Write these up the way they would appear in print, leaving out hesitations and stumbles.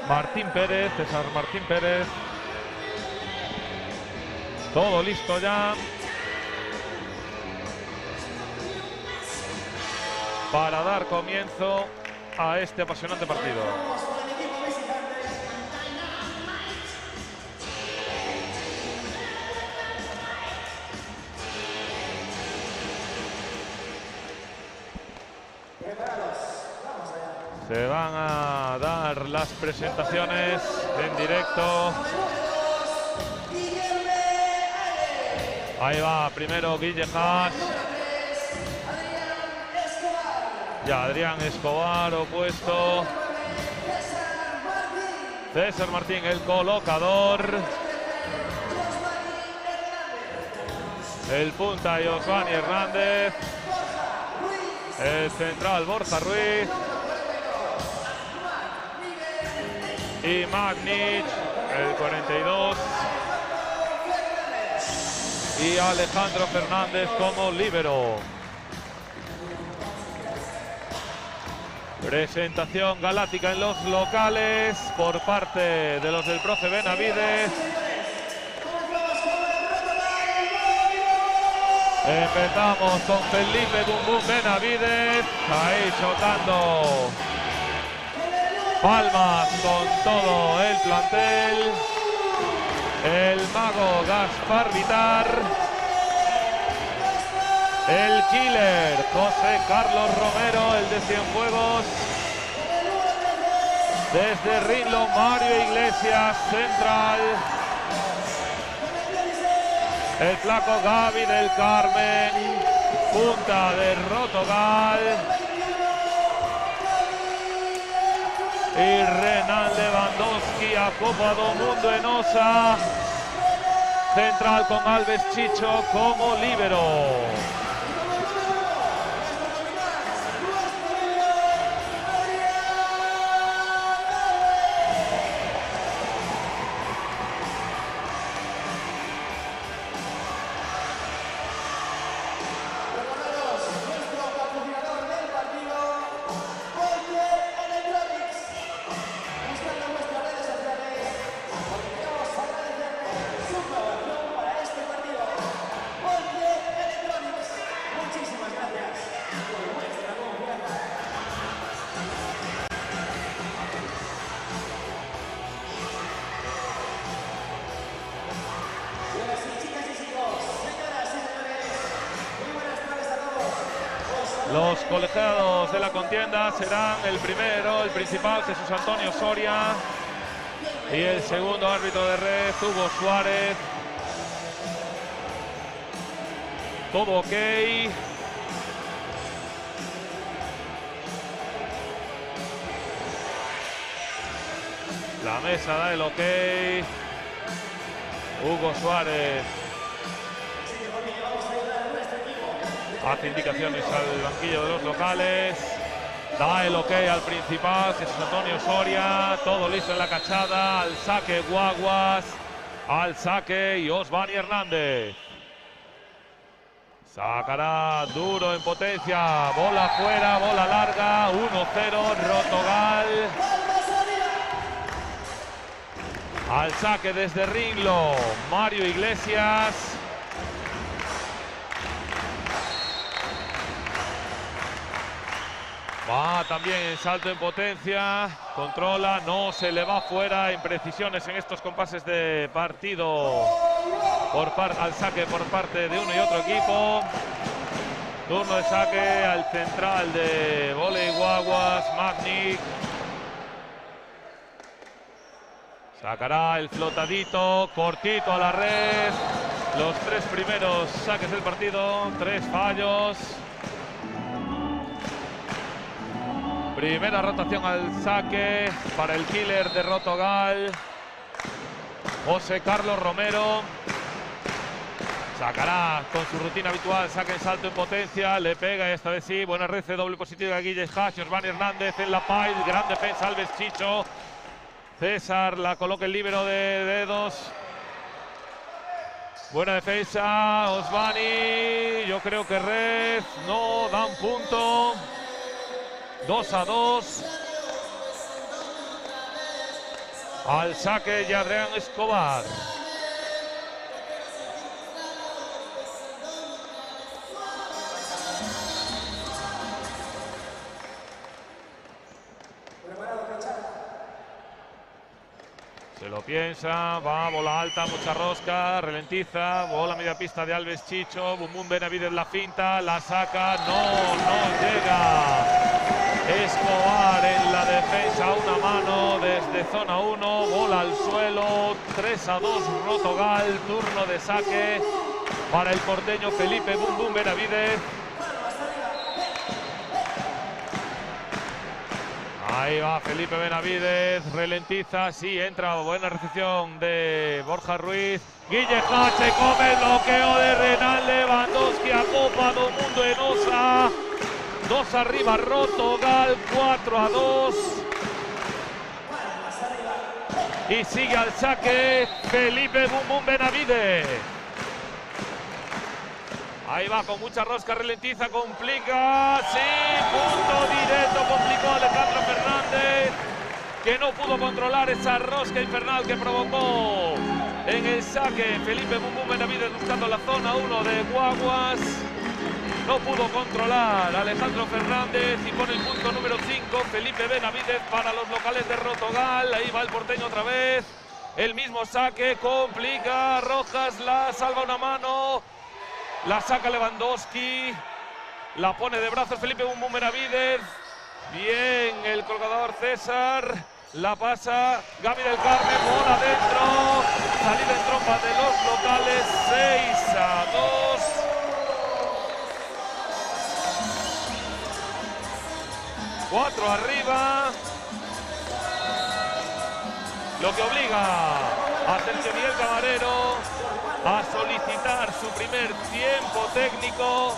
Martín Pérez, César Martín Pérez. Todo listo ya para dar comienzo a este apasionante partido. Se van a dar las presentaciones en directo. Ahí va, primero Guille Haas. Ya Adrián Escobar opuesto. César Martín, el colocador. El punta Osvani Hernández. El central Borja Ruiz. Y Magnich, el 42. Y Alejandro Fernández como líbero. Presentación galáctica en los locales por parte de los del profe Benavides. Empezamos con Felipe Bumbum Benavides, ahí chocando palmas con todo el plantel. El mago Gaspar Vitar. El killer José Carlos Romero, el de Cienfuegos. Desde Rinlo, Mario Iglesias, central. El flaco Gaby del Carmen, punta de Rotogal. Y Renan Lewandowski a Copa do Mundo en Osa. Central con Alves Chicho como líbero. Los colegiados de la contienda serán el primero, el principal, Jesús Antonio Soria. Y el segundo árbitro de red, Hugo Suárez. Todo ok. La mesa da el ok. Hugo Suárez hace indicaciones al banquillo de los locales. Da el ok al principal, Jesús Antonio Soria. Todo listo en la cachada. Al saque Guaguas. Al saque y Osvani Hernández. Sacará duro en potencia. Bola fuera, bola larga. 1-0, Rotogal. Al saque desde Rinlo, Mario Iglesias. Va también en salto en potencia, controla, no se le va fuera. Imprecisiones en estos compases de partido al saque por parte de uno y otro equipo. Turno de saque al central de Voley Guaguas, Magnic. Sacará el flotadito, cortito a la red. Los tres primeros saques del partido, 3 fallos. Primera rotación al saque para el killer de Rotogal, José Carlos Romero. Sacará con su rutina habitual, saque en salto en potencia, le pega y esta vez sí. Buena red de doble positiva de Guille Haas, Osvani Hernández en la pail, gran defensa Alves Chicho. César la coloca el líbero de dedos. Buena defensa, Osvani, yo creo que red, no, da un punto. 2-2. Al saque y Adrián Escobar. Se lo piensa, va, bola alta, mucha rosca, ralentiza, bola media pista de Alves Chicho, Bum Bum Benavides la finta, la saca, no llega. Escobar en la defensa, una mano desde zona 1, bola al suelo, 3-2 Rotogal, turno de saque para el porteño Felipe Bum Bum Benavides. Ahí va Felipe Benavides, ralentiza, sí, entra, buena recepción de Borja Ruiz. Guille Hache come el bloqueo de Renan Lewandowski a Copa do Mundo en Osa. 2 arriba Rotogal, 4-2. Y sigue al saque Felipe Bum Bum Benavides. Ahí va con mucha rosca, ralentiza, complica. Sí, punto directo, complicó Alejandro Fernández, que no pudo controlar esa rosca infernal que provocó en el saque Felipe Bum Bum Benavides buscando la zona 1 de Guaguas. No pudo controlar Alejandro Fernández y pone el punto número 5 Felipe Benavides para los locales de Rotogal. Ahí va el porteño otra vez. El mismo saque, complica. Rojas la salva una mano. La saca Lewandowski. La pone de brazos Felipe Bum Bum Benavides. Bien el colgador César. La pasa Gaby del Carmen. Bola adentro. Salida en trompa de los locales. 6-2. Cuatro arriba, lo que obliga a Sergio Miguel Camarero a solicitar su primer tiempo técnico.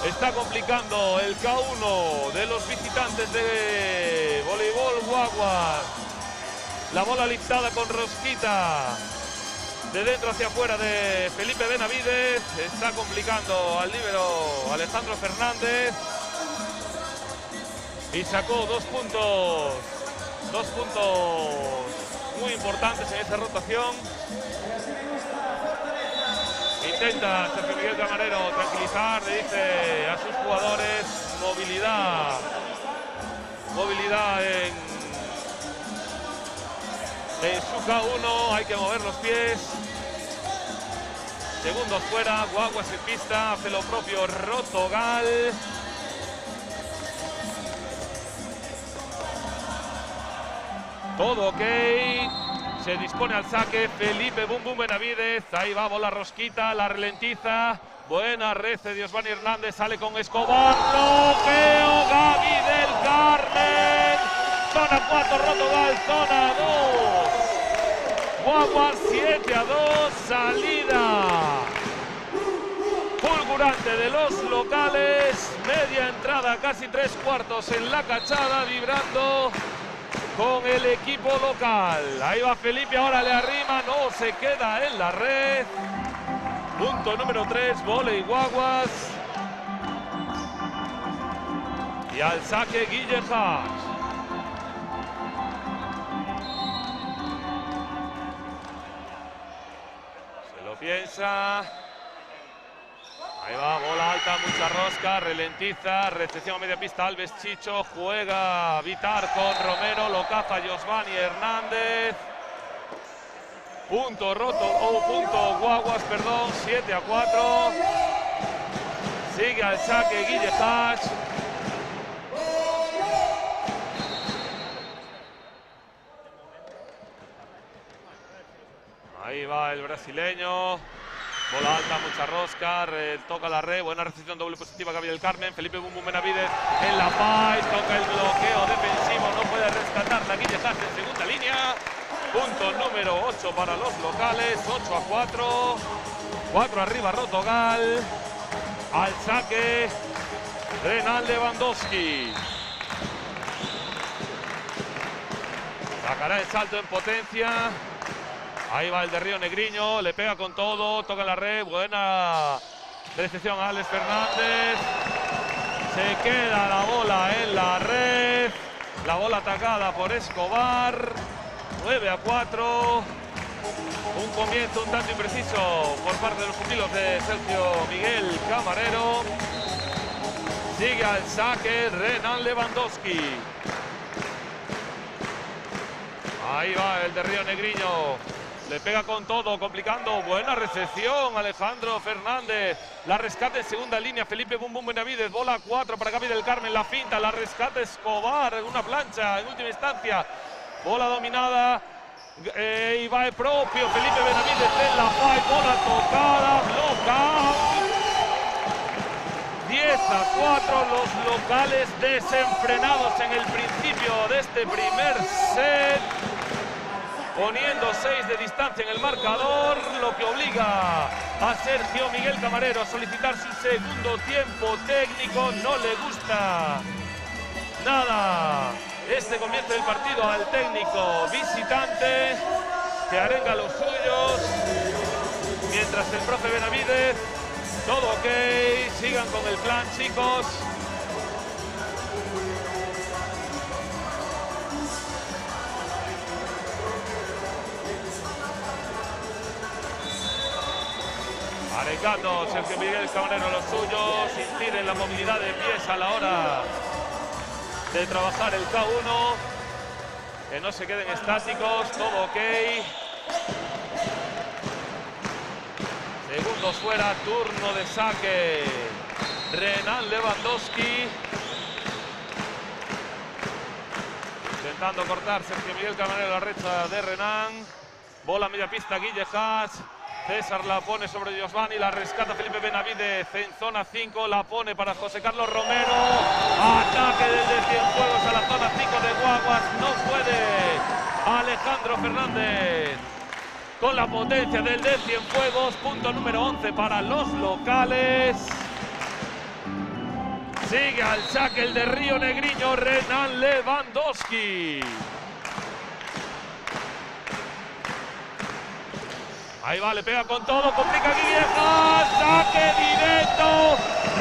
Está complicando el K1 de los visitantes de Voleibol Guaguas. La bola liftada con rosquita de dentro hacia afuera de Felipe Benavides. Está complicando al líbero Alejandro Fernández. Y sacó 2 puntos muy importantes en esa rotación. Intenta Sergio Miguel Camarero tranquilizar, le dice a sus jugadores movilidad en su K1, hay que mover los pies. Segundos fuera, Guaguas en pista, hace lo propio Rotogal. Todo ok, se dispone al saque Felipe Bum Bum Benavides, ahí va, bola rosquita, la ralentiza, buena red de Diosvani Hernández, sale con Escobar, bloqueo Gaby del Carmen, zona 4 Rotogal, zona 2, Guaguas 7-2, salida fulgurante de los locales, media entrada, casi 3/4 en la cachada, vibrando con el equipo local. Ahí va Felipe, ahora le arrima, no se queda en la red. Punto número 3, Voley Guaguas. Y al saque Guille Hache. Se lo piensa. Ahí va, bola alta, mucha rosca, ralentiza, recepción a media pista, Alves Chicho, juega Vitar con Romero, lo caza Diosvani Hernández. Punto punto Guaguas, perdón, 7-4. Sigue al saque Guille Hache. Ahí va el brasileño. Bola alta, mucha rosca, toca la red, buena recepción doble positiva Gaby del Carmen, Felipe Bum Bum Benavides en la paz, toca el bloqueo defensivo, no puede rescatar la Guille Hache en segunda línea. Punto número 8 para los locales, 8-4, 4 arriba Rotogal, al saque Renan Lewandowski. Sacará el salto en potencia. Ahí va el de Río Negriño, le pega con todo, toca la red, buena recepción a Alex Fernández. Se queda la bola en la red, la bola atacada por Escobar. 9-4. Un comienzo un tanto impreciso por parte de los pupilos de Sergio Miguel Camarero. Sigue al saque Renan Lewandowski. Ahí va el de Río Negriño. Le pega con todo, complicando. Buena recepción, Alejandro Fernández. La rescate en segunda línea, Felipe Bum Bum Benavides. Bola 4 para Gaby del Carmen. La finta, la rescate Escobar en una plancha en última instancia. Bola dominada. Y va el propio Felipe Benavides en la pay. Bola tocada, bloqueado. 10-4, los locales desenfrenados en el principio de este primer set, poniendo 6 de distancia en el marcador, lo que obliga a Sergio Miguel Camarero a solicitar su segundo tiempo técnico. No le gusta nada este comienzo del partido al técnico visitante, que arenga a los suyos, mientras el profe Benavides, todo ok, sigan con el plan, chicos. Arengando Sergio Miguel Camarero a los suyos, impiden la movilidad de pies a la hora de trabajar el K1, que no se queden estáticos, todo ok. Segundos fuera, turno de saque. Renan Lewandowski. Intentando cortar Sergio Miguel Camarero, la recha de Renan. Bola media pista, Guille Haas. César la pone sobre Giovanni, la rescata Felipe Benavides en zona 5, la pone para José Carlos Romero. Ataque desde Cienfuegos a la zona 5 de Guaguas. No puede Alejandro Fernández con la potencia del de Cienfuegos. Punto número 11 para los locales. Sigue al saque el de Río Negriño, Renan Lewandowski. Ahí va, le pega con todo, complica Guillejas, saque directo.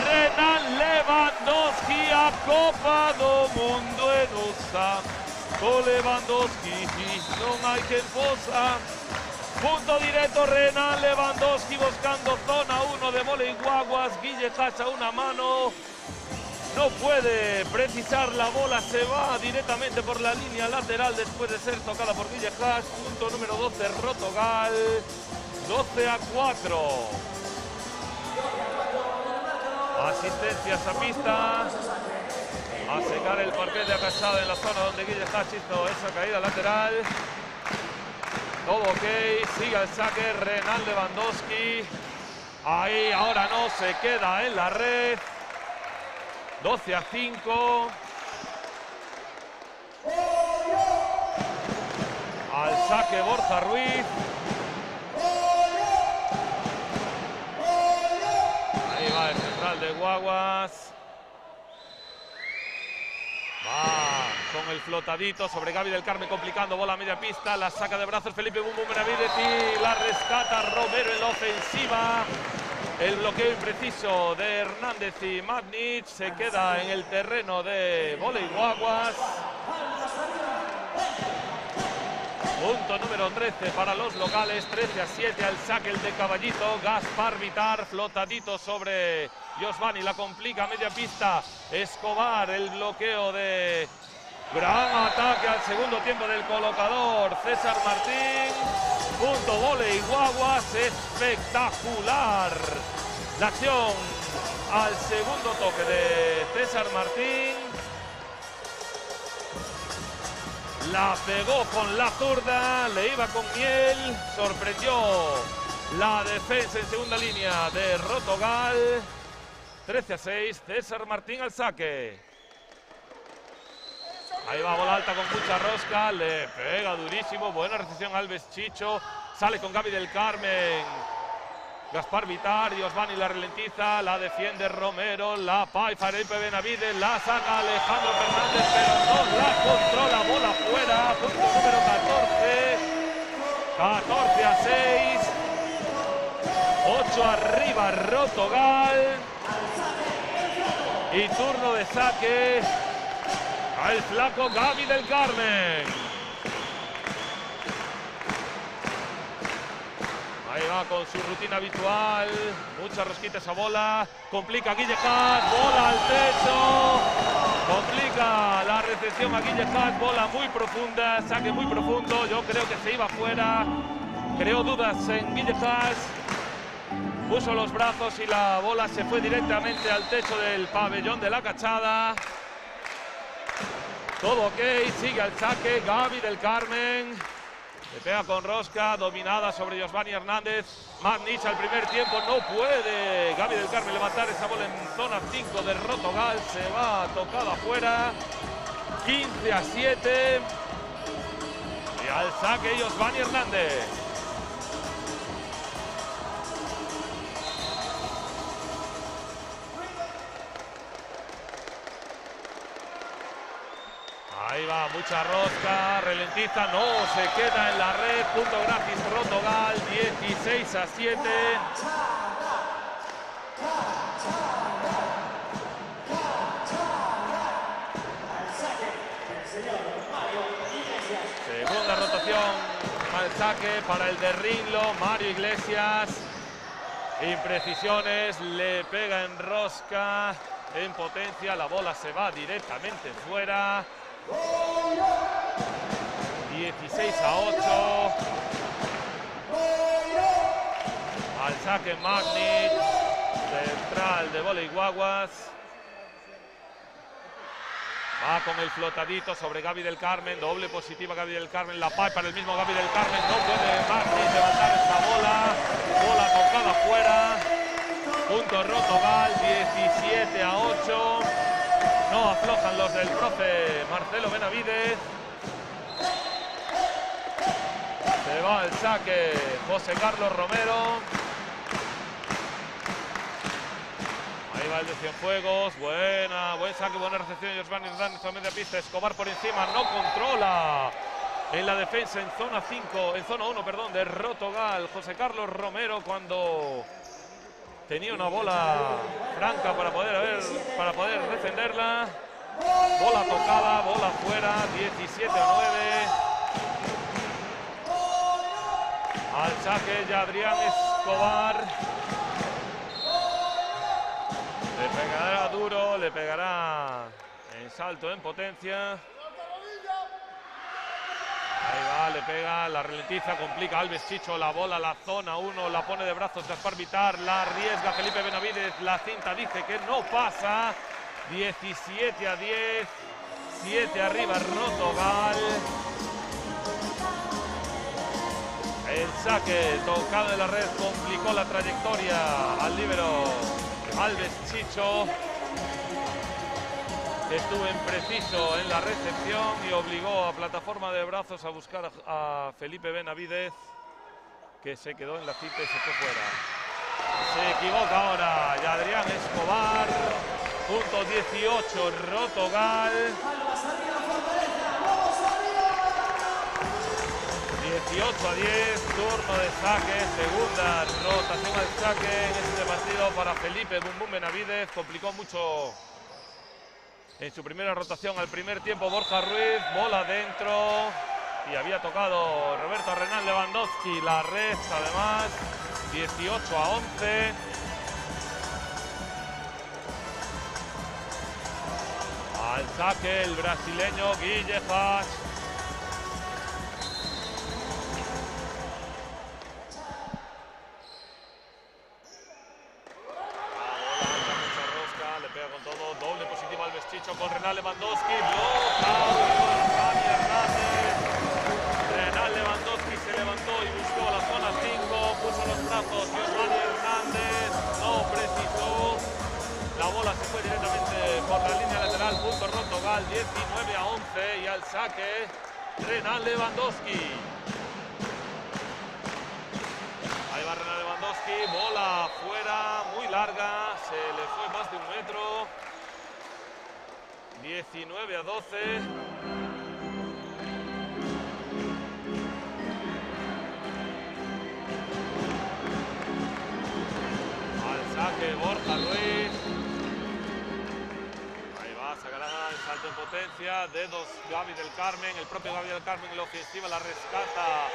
Renan Lewandowski a Copa do Mundo en USA. Con Lewandowski no hay quien posa. Punto directo, Renan Lewandowski buscando zona 1 de vóley Guaguas. Guillejas a una mano. No puede precisar la bola, se va directamente por la línea lateral después de ser tocada por Guillejas. Punto número 12, Rotogal. 12-4. Asistencias a pista. A secar el parquet de Acachada en la zona donde Guillejas hizo esa caída lateral. Todo ok, sigue el saque Renan Lewandowski. Ahí, ahora no, se queda en la red. 12-5. Al saque Borja Ruiz. Ahí va el central de Guaguas. Va con el flotadito sobre Gaby del Carmen, complicando, bola a media pista, la saca de brazos Felipe Bum Bum Benavides y la rescata Romero en la ofensiva. El bloqueo impreciso de Hernández y Magnich se queda en el terreno de vóley Guaguas. Punto número 13 para los locales, 13-7 al saque el de Caballito. Gaspar Vitar, flotadito sobre Giovanni, la complica a media pista. Escobar, el bloqueo de... Gran ataque al segundo tiempo del colocador César Martín. Punto vóley Guaguas, espectacular la acción al segundo toque de César Martín. La pegó con la zurda, le iba con miel, sorprendió la defensa en segunda línea de Rotogal. 13-6, César Martín al saque. Ahí va, bola alta con mucha rosca, le pega durísimo, buena recepción Alves Chicho, sale con Gaby del Carmen. Gaspar Vitar, Giovanni la ralentiza, la defiende Romero, la pay Felipe Benavides, la saca Alejandro Fernández, pero no la controla, bola fuera, punto número 14, 14-6, 8 arriba Rotogal, y turno de saque al flaco Gaby del Carmen. que va con su rutina habitual. Muchas rosquitas a bola. Complica a Guille Haas. Bola al techo. Complica la recepción a Guille Haas. Bola muy profunda. Saque muy profundo. Yo creo que se iba fuera. Creó dudas en Guille Haas. Puso los brazos y la bola se fue directamente al techo del pabellón de la Cachada. Todo ok. Sigue al saque Gaby del Carmen. Le pega con rosca, dominada sobre Josvani Hernández. Magnis al primer tiempo, no puede Gaby del Carmen levantar esa bola en zona 5 de Rotogal. Se va tocada afuera. 15-7. Y al saque Josvani Hernández. Ahí va, mucha rosca, ralentiza, no, se queda en la red, punto gratis Rotogal, 16-7. Segunda rotación al saque para el de Rinlo, Mario Iglesias. Imprecisiones, le pega en rosca, en potencia, la bola se va directamente fuera. 16-8. Al saque Magnis, central de vóley Guaguas. Va con el flotadito sobre Gaby del Carmen, doble positiva Gaby del Carmen, la pipe para el mismo Gaby del Carmen, no puede Magnis levantar esta bola, bola tocada fuera, punto Rotogal, 17-8. No aflojan los del profe Marcelo Benavides. Se va al saque José Carlos Romero. Ahí va el de Cienfuegos. Buen saque, buena recepción de Josvani Hernández a media pista. Escobar por encima, no controla en la defensa en zona 5, en zona 1, perdón, de Rotogal. José Carlos Romero cuando tenía una bola franca para poder defenderla. Bola tocada, bola fuera, 17-9. Al saque ya Adrián Escobar. Le pegará duro, le pegará en salto, en potencia. Ahí va, le pega, la ralentiza, complica Alves Chicho, la bola, la zona 1, la pone de brazos Gaspar Vitar, la arriesga Felipe Benavides, la cinta dice que no pasa. 17-10, 7 arriba Rotogal. El saque tocado de la red complicó la trayectoria al líbero Alves Chicho. Estuvo impreciso en la recepción y obligó a plataforma de brazos a buscar a Felipe Benavides, que se quedó en la cita y se fue fuera. Se equivoca ahora y Adrián Escobar. Punto 18 Rotogal. 18-10, turno de saque, segunda rotación al saque en este partido para Felipe Bum Bum Benavides. Complicó mucho en su primera rotación al primer tiempo Borja Ruiz, bola dentro y había tocado Roberto Renal Lewandowski la red además. 18-11. Al saque el brasileño Guille Haas. Chicho con Renal Lewandowski, Renal Lewandowski se levantó y buscó la zona 5, puso los brazos, Josvani Hernández no precisó, la bola se fue directamente por la línea lateral, punto Rotogal, 19-11 y al saque Renal Lewandowski. Ahí va Renal Lewandowski, bola fuera, muy larga, se le fue más de 1 metro. 19-12. Al saque Borja Ruiz. Ahí va, sacará el salto en potencia. Dedos Gaby del Carmen. El propio Gaby del Carmen en la ofensiva la rescata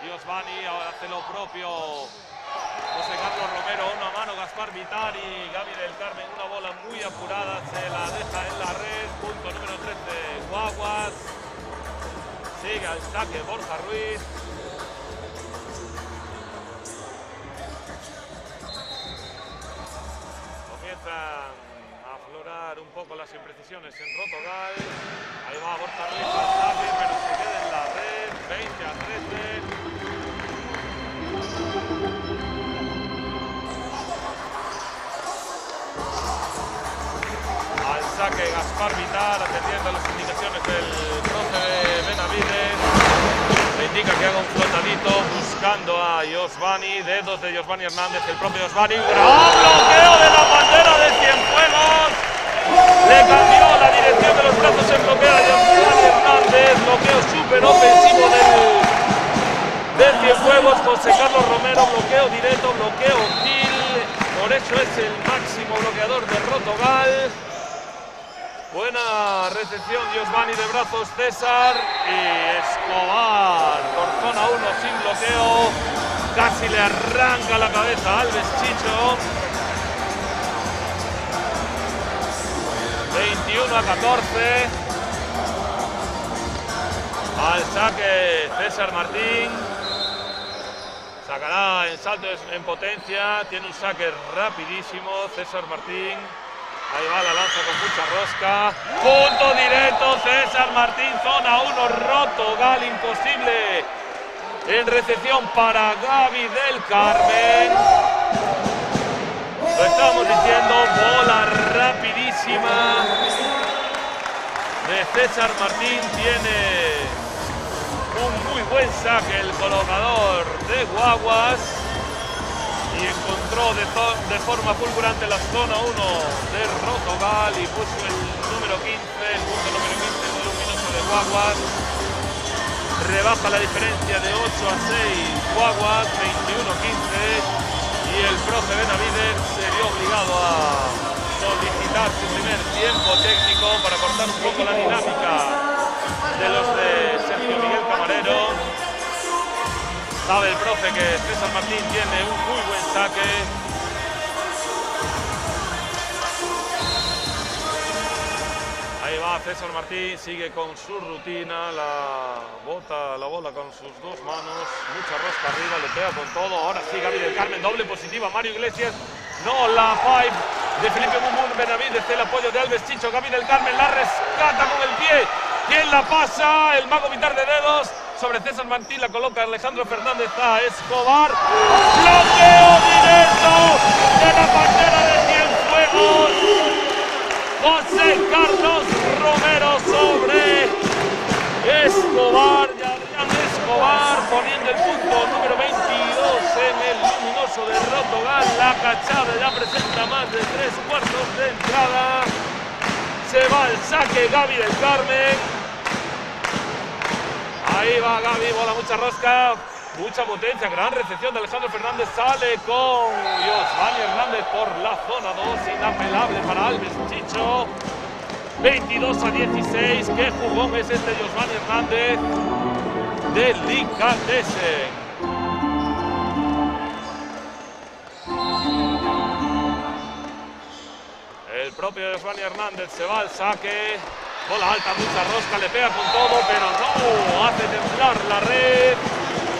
Giosvani, ahora hace lo propio José Carlos Romero, una mano Gaspar Vitari, Gaby del Carmen, una bola muy apurada, se la deja en la red, punto número 13, Guaguas, sigue al saque Borja Ruiz. Comienzan a aflorar un poco las imprecisiones en Rotogal, ahí va Borja Ruiz al saque, pero se queda en la red, 20-13. Al saque Gaspar Vitar, atendiendo a las indicaciones del profe de Benavides. Le indica que haga un flotadito, buscando a Giosvani, dedos de Giosvani Hernández, el propio Giosvani. ¡Gran bloqueo de la bandera de Cienfuegos! Le cambió la dirección de los brazos en bloqueo a Giosvani Hernández. Bloqueo súper ofensivo del Cienfuegos. José Carlos Romero, bloqueo directo, bloqueo kill. Por eso es el máximo bloqueador de Rotogal. Buena recepción, Giosvani de brazos, César y Escobar por zona 1 sin bloqueo. Casi le arranca la cabeza a Alves Chicho. 21-14. Al saque César Martín. Sacará en salto en potencia. Tiene un saque rapidísimo César Martín. Ahí va la lanza con mucha rosca. Punto directo, César Martín, zona 1, Rotogal, imposible. En recepción para Gaby del Carmen. Lo estamos diciendo, bola rapidísima de César Martín. Tiene un muy buen saque el colocador de Guaguas. Y encontró de forma fulgurante la zona 1 de Rotogal y puso el número 15, el punto número 15, el luminoso de Guaguas. Rebaja la diferencia de 8 a 6, Guaguas 21-15. Y el profe Benavides se vio obligado a solicitar su primer tiempo técnico para cortar un poco la dinámica de los de Sergio Miguel Camarero. Sabe el profe que César Martín tiene un muy buen saque. Ahí va César Martín, sigue con su rutina, la bola con sus dos manos, mucha rosca arriba, le pega con todo. Ahora sí, Gaby del Carmen, doble positiva, Mario Iglesias, no, la pipe de Felipe Mumún, Benavides, el apoyo de Alves Chicho, Gaby del Carmen la rescata con el pie. ¿Quién la pasa? El mago Vitar de dedos. Sobre César Martín la coloca Alejandro Fernández a Escobar. Bloqueo directo de la bandera de Cienfuegos. José Carlos Romero sobre Escobar. Y Adrián Escobar poniendo el punto número 22 en el luminoso de Rotogal. La cachada ya presenta más de 3/4 de entrada. Se va al saque Gaby del Carmen. Ahí va Gaby, bola mucha rosca, mucha potencia, gran recepción de Alejandro Fernández, sale con Giosvani Hernández por la zona 2, inapelable para Alves Chicho. 22-16, qué jugón es este Giosvani Hernández de Delicatessen. El propio Giosvani Hernández se va al saque. Bola alta, mucha rosca, le pega con todo, pero no hace temblar la red.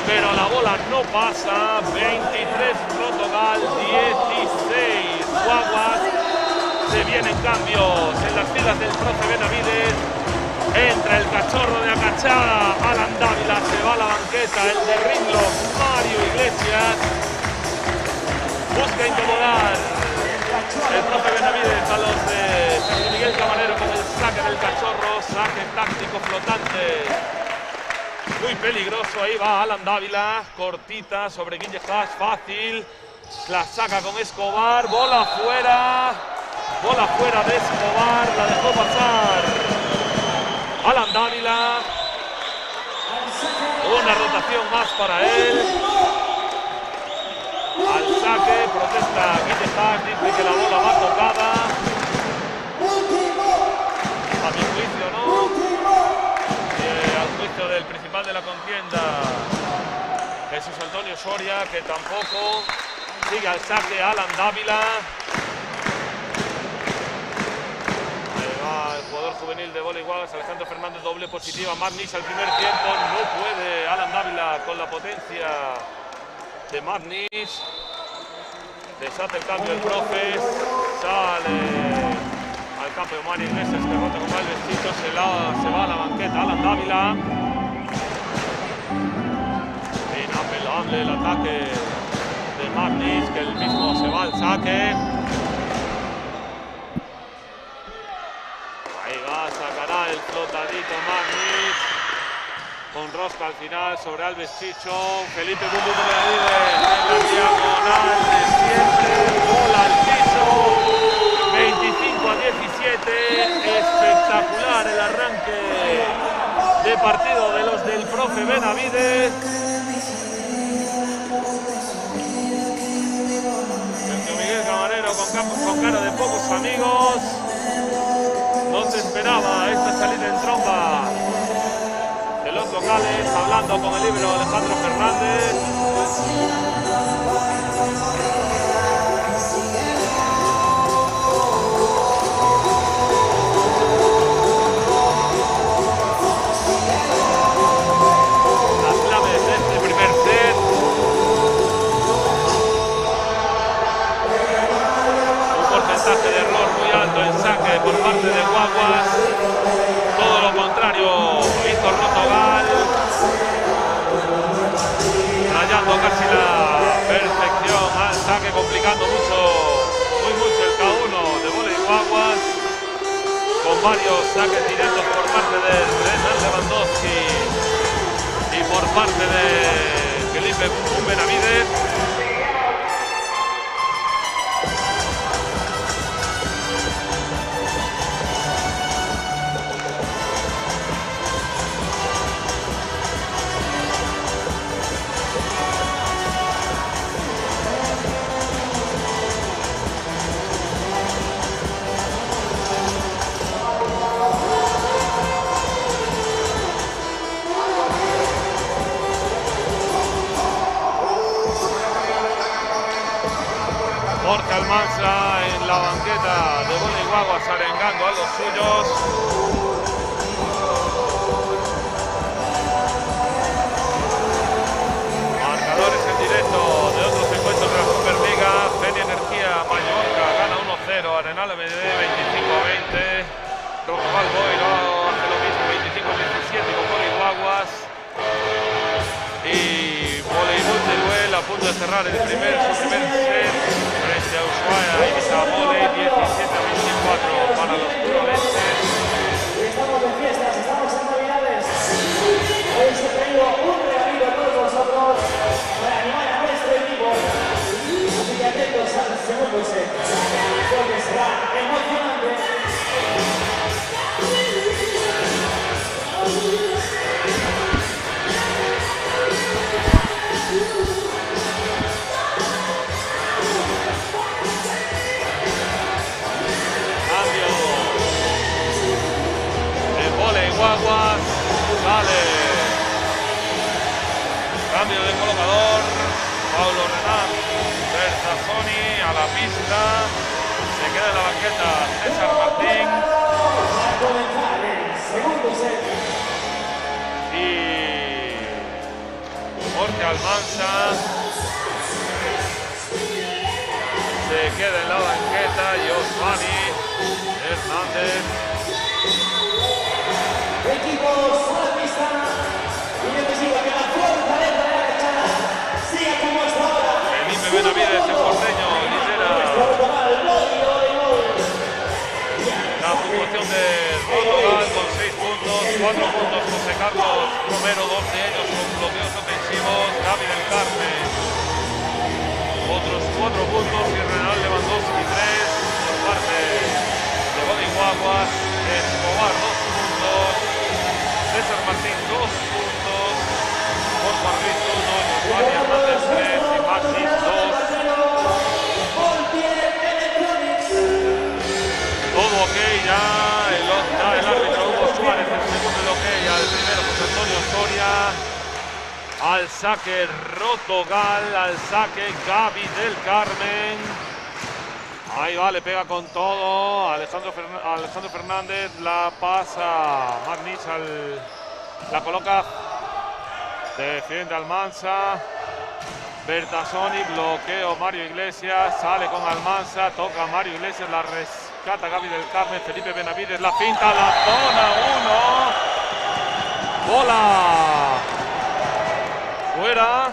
Pero la bola no pasa. 23 Rotogal, 16 Guaguas. Se vienen cambios en las filas del profe Benavides. Entra el cachorro de Acachada, Alan Dávila, se va a la banqueta. El de Ringlock, Mario Iglesias. Busca incomodar el profe Benavides a los de Sergio Miguel Camarero con el saque del cachorro, saque táctico flotante. Muy peligroso, ahí va Alan Dávila, cortita sobre Guille Haas, fácil. La saca con Escobar, bola fuera de Escobar, la dejó pasar Alan Dávila. Una rotación más para él. Al saque, protesta Guille Haas, dice que la bola va tocada. A mi juicio no. Al juicio del principal de la contienda, Jesús Antonio Soria, que tampoco. Sigue al saque Alan Dávila. Ahí va el jugador juvenil de Vóley Guaguas, Alejandro Fernández, doble positiva. Magnis al primer tiempo. No puede Alan Dávila con la potencia de Magnis. Deshace el cambio el profe. Sale al campo de Omar Iglesias, que rota con el vestido. Se va a la banqueta Alan Dávila. Inapelable el ataque de Magnis, que él mismo se va al saque. Ahí va, sacará el flotadito Magnis. Con rosca al final sobre Alves Chicho. Felipe Bumbu de la diagonal de siempre. Bola al piso. 25-17. Espectacular el arranque de partido de los del profe Benavides. Miguel Camarero con cara de pocos amigos. No se esperaba esta salida en tromba de los locales, hablando con el líbero Alejandro Fernández. Las claves de este primer set. Porcentaje de error muy alto en saque por parte de Guaguas. Todo lo contrario hizo Rotogal, rayando casi la perfección al saque, complicando muy mucho el K1 de Vóley Guaguas, con varios saques directos por parte de Renan Lewandowski y por parte de Felipe Benavides. Jorge Almanza en la banqueta de Vóley Guaguas, arengando a los suyos. Marcadores en directo de otros encuentros de la Superliga. Feria Energía Mallorca gana 1-0, Arenal MD 25-20. Rotogal Boiro hace lo mismo, 25-17 con Vóley Guaguas. Y Voleibol Teruel a punto de cerrar su primer set frente a Ushuaia y Vóley 17-24 para los turolenses. Estamos de fiestas, estamos en Navidades. Hoy se ha traído un regalito a todos vosotros para animar a nuestro equipo. Así que atentos al segundo set, porque será emocionante. Guaguas, sale. Cambio de colocador. Paulo Renán, Bersasoni a la pista. Se queda en la banqueta César Martín. Vamos a comenzar el segundo set. Y Jorge Almanza se queda en la banqueta. Y Osmani Hernández. Equipos a la pista. Y necesito que la fuerza de la derecha siga como hasta ahora. Felipe Benavides, el porteño, lidera la puntuación de Rotogal con 6 puntos, 4 puntos José Carlos Romero, 2 de ellos con bloqueos ofensivos. David del Carmen, otros 4 puntos y Renan Lewandowski 3 por parte de Vóley Guaguas. Escobar 2 puntos, César Martín 2 puntos, Juan Ruiz 1, Juan Hernández 3 y Maxis 2. Todo ok ya, el árbitro Hugo Suárez, el segundo el ok al primero José Antonio Soria. Al saque Rotogal, al saque Gaby del Carmen. Ahí va, le pega con todo. Alejandro Fernández la pasa. Magnis la coloca. Defiende Almansa. Bertasoni, bloqueo Mario Iglesias. Sale con Almansa, toca Mario Iglesias, la rescata Gaby del Carmen. Felipe Benavides, la finta, la zona 1. Bola fuera.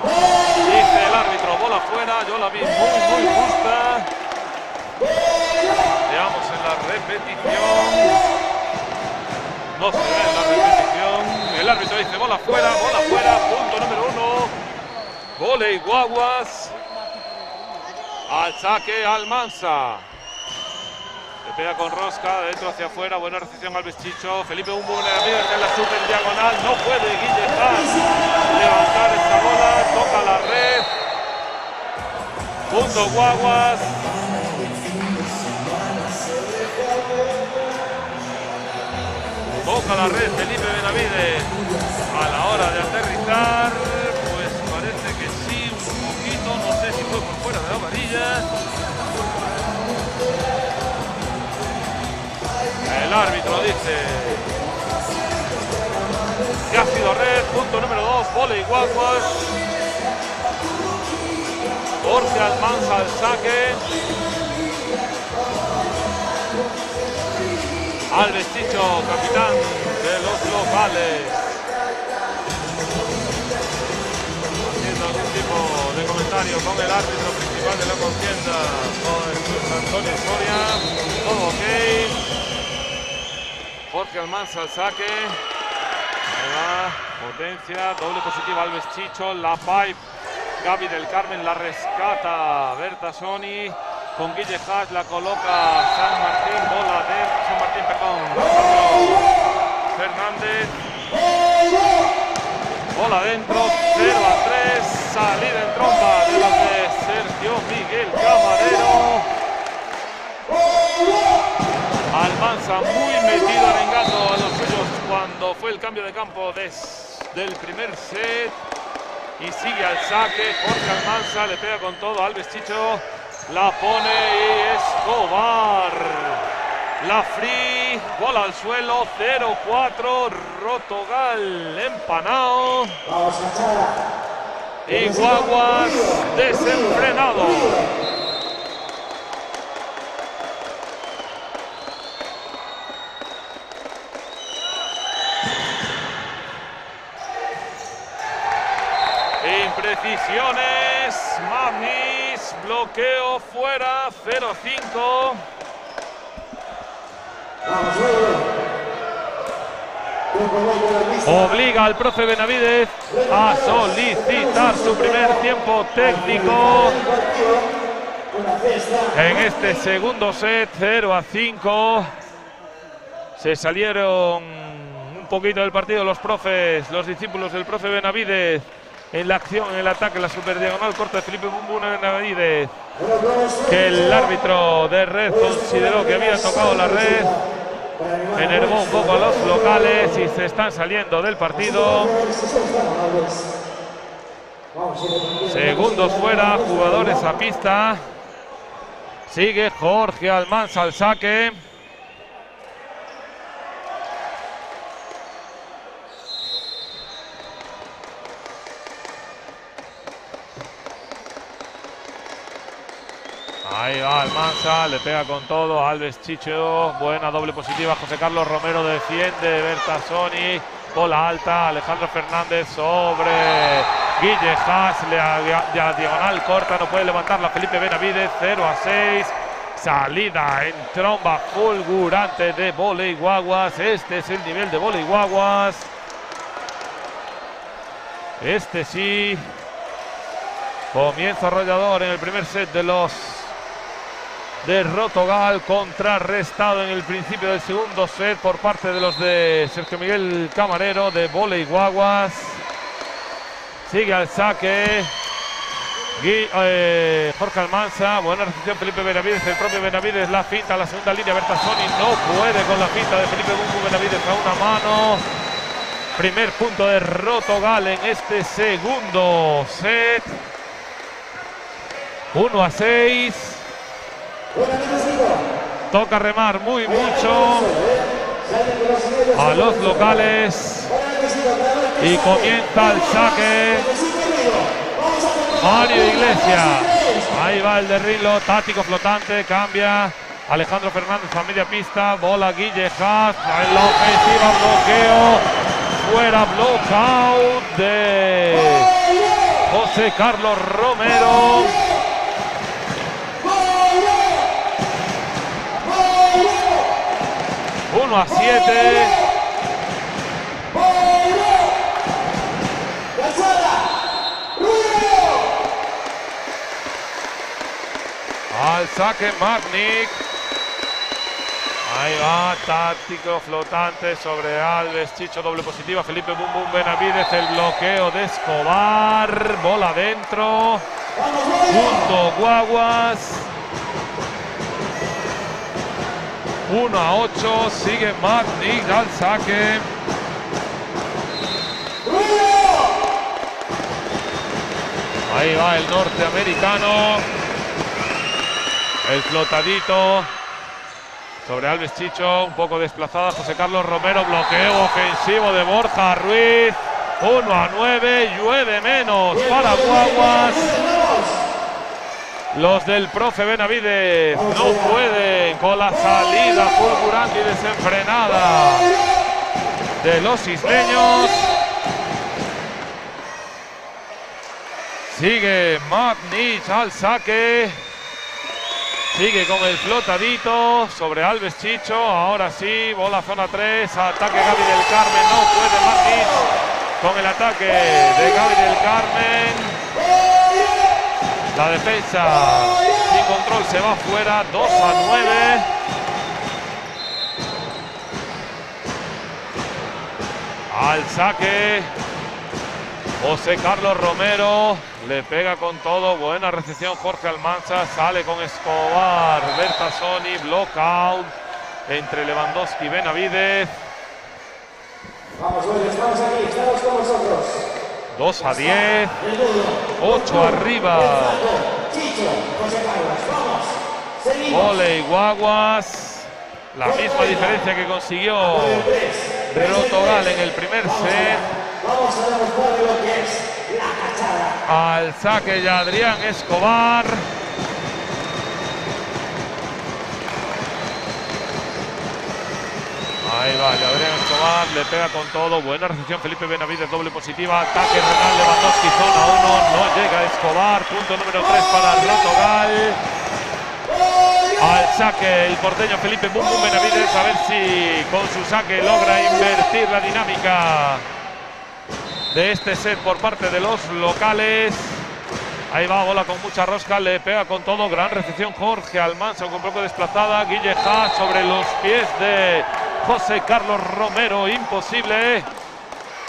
Dice el árbitro, bola fuera. Yo la vi muy justa. Veamos en la repetición. No se ve en la repetición. El árbitro dice bola fuera, punto número 1. Voley Guaguas. Al saque Almansa. Le pega con rosca, de dentro hacia afuera. Buena recepción Alves Chicho. Felipe Bumbu en la super diagonal. No puede Guille Haas levantar esta bola. Toca la red. Punto Guaguas. Toca la red Felipe Benavides. A la hora de aterrizar, pues parece que sí, un poquito. No sé si fue por fuera de la varilla. El árbitro dice que ha sido red. Punto número 2, Voley Guaguas. Jorge Almansa al saque. Alves Chicho, capitán de los locales, haciendo algún tipo de comentario con el árbitro principal de la contienda, con el Cruz Antonio Soria. Todo ok. Jorge Almansa al saque. Ahí va, potencia, doble positiva Alves Chicho, la pipe Gaby del Carmen, la rescata Bertasoni, con Guille Haas la coloca San Martín, bola de San Martín, Alejandro Fernández, bola dentro, 0-3, salida en trompa de las de Sergio Miguel Camarero. Almansa muy metido, arengando a los suyos cuando fue el cambio de campo del primer set. Y sigue al saque. Jorge Almansa le pega con todo. Alves Chicho la pone y Escobar. La free. Bola al suelo. 0-4. Rotogal empanado. Y Guaguas desenfrenado. Imprecisiones, Magnis, bloqueo fuera, 0-5. Obliga al profe Benavides a solicitar su primer tiempo técnico en este segundo set. 0-5. Se salieron un poquito del partido los discípulos del profe Benavides. En la acción, en el ataque, la super diagonal corta de Felipe Bumbu Benavides, que el árbitro de red consideró que había tocado la red. Enervó un poco a los locales y se están saliendo del partido. Segundos fuera, jugadores a pista. Sigue Jorge Almansa al saque. Ahí va Almansa, le pega con todo Alves Chicho, buena doble positiva, José Carlos Romero defiende, Bertasoni, bola alta, Alejandro Fernández sobre Guille Haas, la diagonal corta, no puede levantarla Felipe Benavides, 0-6, salida en tromba fulgurante de Voley Guaguas. Este es el nivel de Voley Guaguas, este sí, comienzo arrollador en el primer set de los de Rotogal, contrarrestado en el principio del segundo set por parte de los de Sergio Miguel Camarero de Voley Guaguas. Sigue al saque Jorge Almansa, buena recepción Felipe Benavides, el propio Benavides, la finta, la segunda línea, Bertasoni no puede con la finta de Felipe Bumbu Benavides a una mano. Primer punto de Rotogal en este segundo set. 1-6. Toca remar muy mucho a los locales. Y comienza el saque. Mario Iglesias. Ahí va el de Rilo, táctico flotante, cambia. Alejandro Fernández a media pista. Bola Guille Haas. En la ofensiva, bloqueo. Fuera, blockout de José Carlos Romero. Uno a 7. Al saque Magnic. Ahí va, táctico flotante sobre Alves Chicho, doble positiva. Felipe Bum Bum Benavides, el bloqueo de Escobar. Bola adentro. Punto Guaguas. 1-8, sigue Magnic al saque. Ahí va el norteamericano. El flotadito sobre Alves Chicho, un poco desplazada. José Carlos Romero, bloqueo ofensivo de Borja Ruiz. 1-9, llueve menos para Guaguas. Los del profe Benavides no pueden con la salida fulgurante y desenfrenada de los isleños. Sigue Magnic al saque. Sigue con el flotadito sobre Alves Chicho. Ahora sí, bola zona 3. Ataque Gaby del Carmen. No puede Magnic con el ataque de Gaby del Carmen. La defensa sin control se va fuera. 2-9. Al saque José Carlos Romero. Le pega con todo. Buena recepción Jorge Almanza. Sale con Escobar. Bertasoni. Blockout entre Lewandowski y Benavides. Vamos, estamos aquí, estamos con vosotros. 2-10. 8 arriba. Voley Guaguas. La misma diferencia que consiguió Rotogal en el primer set. Vamos a demostrar lo que es la cachada. Al saque ya Adrián Escobar. Ahí va, Adrián Escobar, le pega con todo. Buena recepción Felipe Benavides, doble positiva. Ataque Renan Lewandowski, zona 1. No llega Escobar. Punto número 3 para Rotogal. Al saque el porteño Felipe Bum Bum Benavides. A ver si con su saque logra invertir la dinámica de este set por parte de los locales. Ahí va, bola con mucha rosca, le pega con todo. Gran recepción Jorge Almanza, un poco desplazada. Guille Haas sobre los pies de José Carlos Romero, imposible.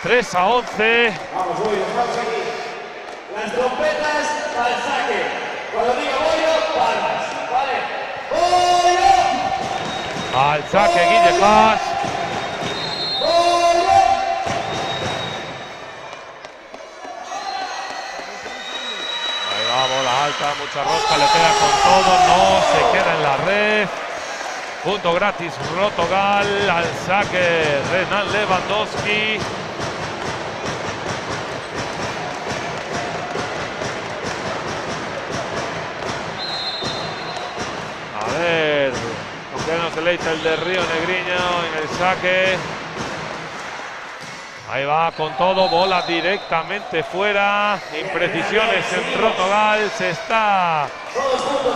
3-11. Vamos, estamos aquí. Las trompetas al saque. Cuando diga bollo, palmas. ¿Vale? ¡Bollo! Al saque Guille Haas. Ahí va, bola alta, mucha rosca, le pega con todo. No se queda en la red. Punto gratis Rotogal. Al saque Renan Lewandowski. A ver, con qué nos deleita el de Río Negriño en el saque. Ahí va con todo, bola directamente fuera. Imprecisiones en Rotogal. Se está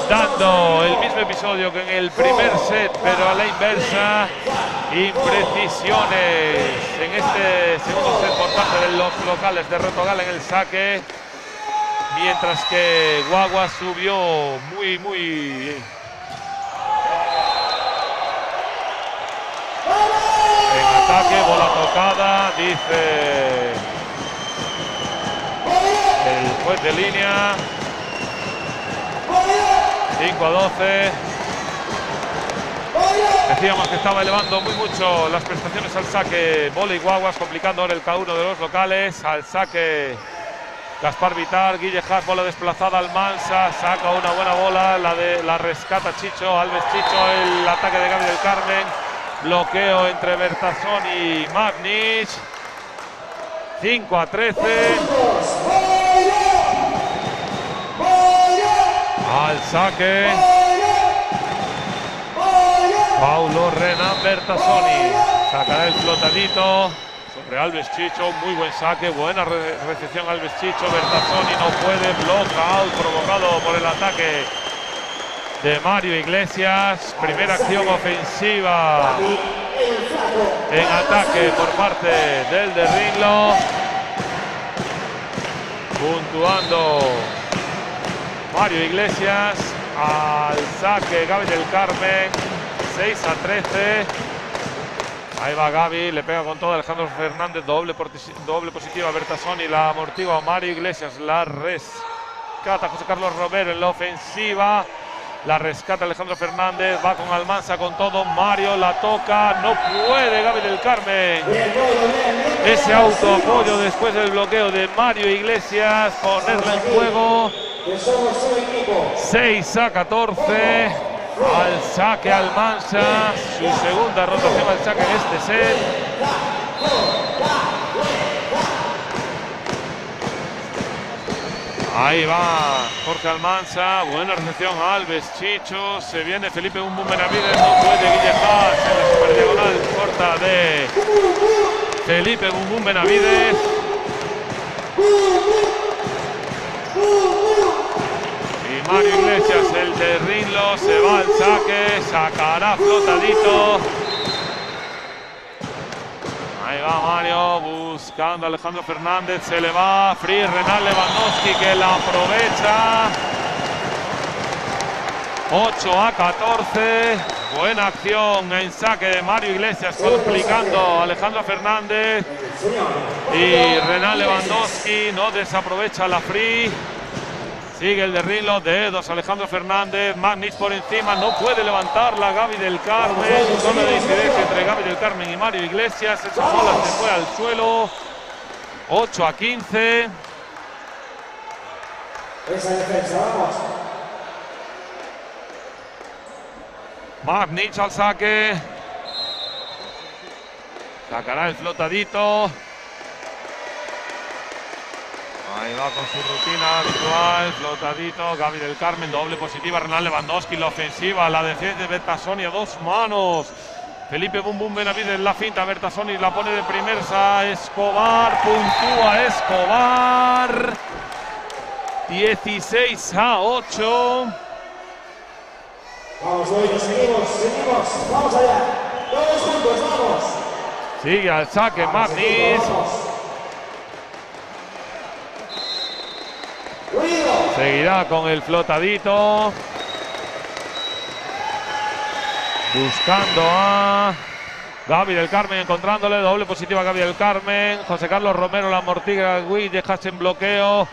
dando el mismo episodio que en el primer set, pero a la inversa. Imprecisiones en este segundo set por parte de los locales de Rotogal en el saque. Mientras que Guaguas subió muy en ataque, bola tocada, dice el juez de línea. 5-12. Decíamos que estaba elevando muy mucho las prestaciones al saque Voley Guaguas, complicando ahora el K1 de los locales. Al saque Gaspar Vitar, Guille Haas, bola desplazada al Mansa, saca una buena bola, la rescata Chicho, Alves Chicho, el ataque de Gaby del Carmen, bloqueo entre Bertazón y Magnich. 5-13. Al saque Paulo Renan Bertazzoni, sacará el flotadito sobre Alves Chicho, muy buen saque, buena recepción Alves Chicho, Bertazzoni no puede, blockout provocado por el ataque de Mario Iglesias. Primera acción ofensiva en ataque por parte del de Rinlo, puntuando Mario Iglesias. Al saque Gaby del Carmen, 6-13. Ahí va Gaby, le pega con todo Alejandro Fernández, doble positiva Bertazzoni, la amortigua Mario Iglesias, la rescata José Carlos Romero en la ofensiva, la rescata Alejandro Fernández, va con Almanza con todo, Mario la toca, no puede Gaby del Carmen. Ese autoapoyo después del bloqueo de Mario Iglesias, ponerla en juego. 6-14. Al saque Almanza, su segunda rotación al saque en este set. Ahí va Jorge Almanza, buena recepción a Alves Chicho, se viene Felipe Bumbum Benavides, no puede Guille Haas en la super diagonal corta de Felipe Bumbum Benavides. Mario Iglesias, el de Rinlo, se va al saque, sacará flotadito. Ahí va Mario, buscando a Alejandro Fernández, se le va, free Renan Lewandowski que la aprovecha. 8-14, buena acción en saque de Mario Iglesias, complicando a Alejandro Fernández. Y Renan Lewandowski no desaprovecha la free. Sigue el de Rinlo, dedos Alejandro Fernández, Magnich por encima, no puede levantarla Gaby del Carmen. Zona de incidencia entre Gaby del Carmen y Mario Iglesias, esa bola se fue al suelo. 8-15. Esa defensa, vamos. Magnich al saque. Sacará el flotadito. Ahí va con su rutina habitual, flotadito, Gaby del Carmen, doble positiva, Renan Lewandowski, la ofensiva, la defensa de Bertazzoni a dos manos. Felipe Bumbum Benavides, la finta, Bertazzoni la pone de primersa, Escobar, puntúa Escobar. 16-8. Vamos, Loito, seguimos, vamos allá. Todos juntos, vamos. Sigue al saque Magnich. Seguirá con el flotadito. Buscando a Gaby del Carmen, encontrándole, doble positiva Gaby del Carmen. José Carlos Romero la amortiga, Guille Haas en bloqueo.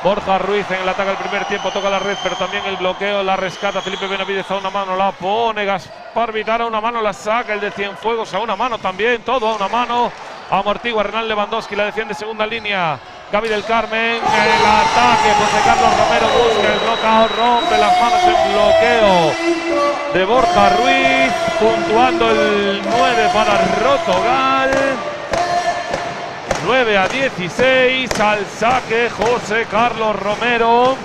Borja Ruiz en el ataque al primer tiempo, toca la red, pero también el bloqueo, la rescata Felipe Benavides a una mano, la pone Gaspar Vitar a una mano, la saca el de Cienfuegos a una mano también, todo a una mano. Amortigua Renan Lewandowski, la defiende segunda línea. Gaby del Carmen, el ataque, José Carlos Romero busca el bloqueo, rompe las manos en bloqueo de Borja Ruiz, puntuando el 9 para Rotogal. 9-16, al saque José Carlos Romero.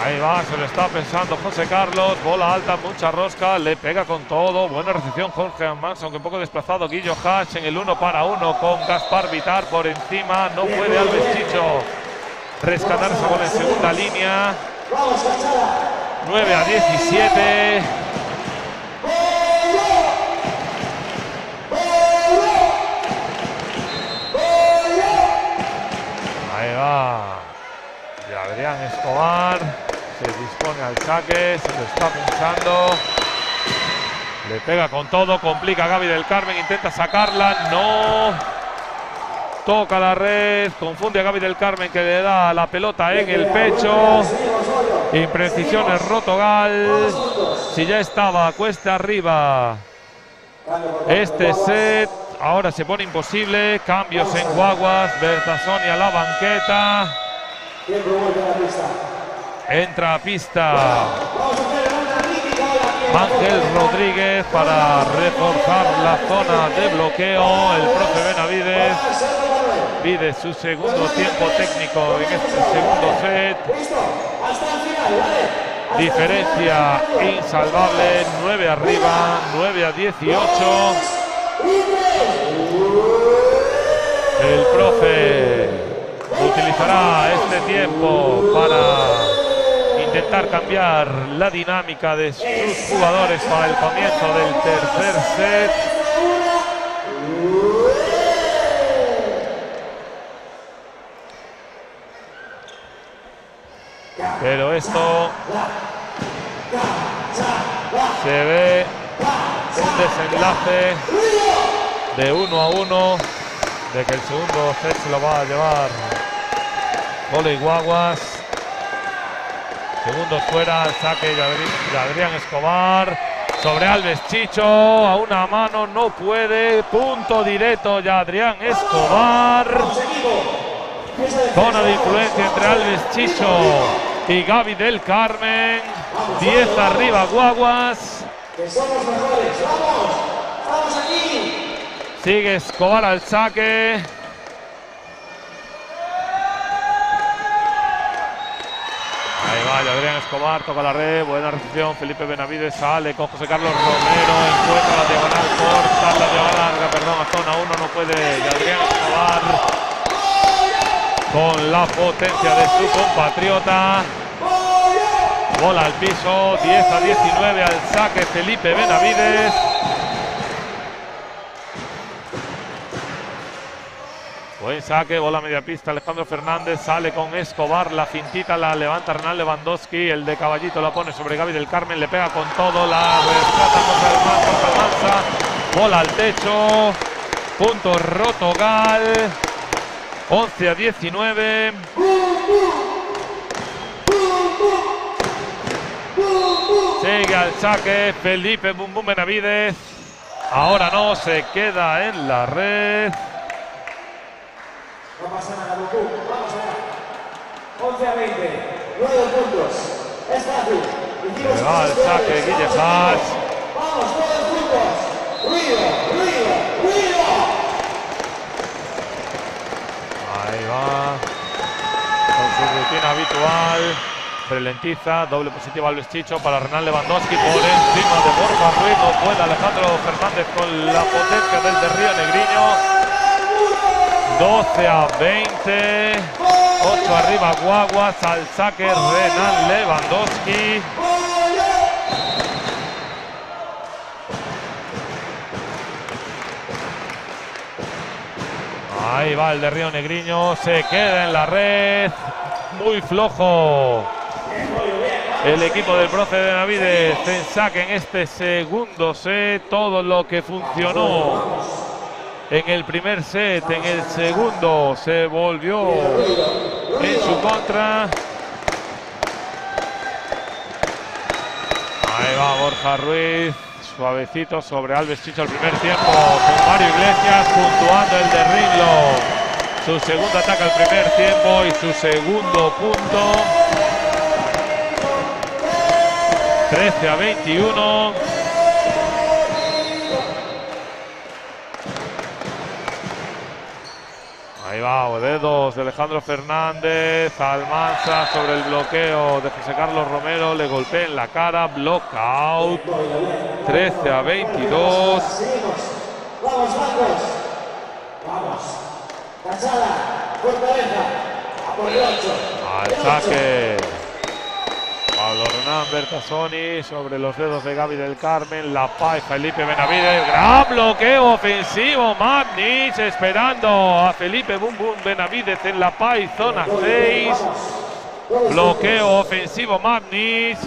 Ahí va, se lo está pensando José Carlos, bola alta, mucha rosca, le pega con todo, buena recepción Jorge Almanza, aunque un poco desplazado Guillo Haas en el 1 para 1 con Gaspar Vitar por encima, no puede Alves Chicho rescatar esa bola en segunda línea. 9-17. Ahí va. Y Adrián Escobar se dispone al saque, se lo está pensando. Le pega con todo, complica a Gaby del Carmen, intenta sacarla, no. toca la red, confunde a Gaby del Carmen, que le da la pelota en el pecho. Imprecisiones Rotogal. Si ya estaba cuesta arriba este set, ahora se pone imposible. Cambios en Guaguas. Bertasoni a la banqueta. Entra a pista Ángel Rodríguez para reforzar la zona de bloqueo. El profe Benavides pide su segundo tiempo técnico en este segundo set. Diferencia insalvable, 9 arriba, 9-18. El profe utilizará este tiempo para intentar cambiar la dinámica de sus jugadores para el comienzo del tercer set. Pero esto se ve un desenlace de 1-1, de que el segundo set se lo va a llevar Voley Guaguas. Segundos fuera, al saque de Adrián Escobar sobre Alves Chicho, a una mano no puede, punto directo ya Adrián Escobar. Zona de influencia entre Alves Chicho y Gaby del Carmen. 10 arriba Guaguas. Sigue Escobar al saque. Ahí va Adrián Escobar, toca la red, buena recepción. Felipe Benavides sale con José Carlos Romero, encuentra la diagonal corta, la diagonal larga, perdón, a zona 1 no puede. Y Adrián Escobar con la potencia de su compatriota. Bola al piso, 10-19 al saque Felipe Benavides. Buen saque, bola media pista, Alejandro Fernández sale con Escobar, la fintita la levanta Hernán Lewandowski, el de Caballito la pone sobre Gaby del Carmen, le pega con todo, la rescata contra Almanza, bola al techo, punto Rotogal, 11-19. Sigue al saque Felipe Bum Bum Benavides, ahora no, se queda en la red. No pasa nada, Bucú, vamos allá. 11-20, 9 puntos. Es fácil. Se va al saque Guille Sachs. Vamos, 9 puntos. Ruido, ruido, ruido. Ahí va. Con su rutina habitual. Ralentiza, doble positivo Alves Chicho para Hernán Lewandowski por encima de Borja Ruiz. No puede Alejandro Fernández con la potencia del de Río Negriño. 12-20, 8 arriba Guaguas, al saque Hernán Lewandowski. Ahí va el de Río Negriño, se queda en la red, muy flojo el equipo del profe Benavides en saque en este segundo set. Todo lo que funcionó en el primer set, en el segundo se volvió en su contra. Ahí va Borja Ruiz, suavecito sobre Alves Chicho el primer tiempo, con Mario Iglesias puntuando el de Rinlo. Su segundo ataque al primer tiempo y su segundo punto. 13-21. Ahí va, dedos de Alejandro Fernández, Almanza sobre el bloqueo de José Carlos Romero, le golpea en la cara, blockout, 13-22. Vamos, Marcos. Vamos. Cansada, fortaleza, a por el 8. Al saque, Pablo Hernán Bertasoni sobre los dedos de Gaby del Carmen, la PAI Felipe Benavides, gran bloqueo ofensivo, Magnich esperando a Felipe Bum Bum Benavides en la PAI zona 6, bloqueo ofensivo Magnich,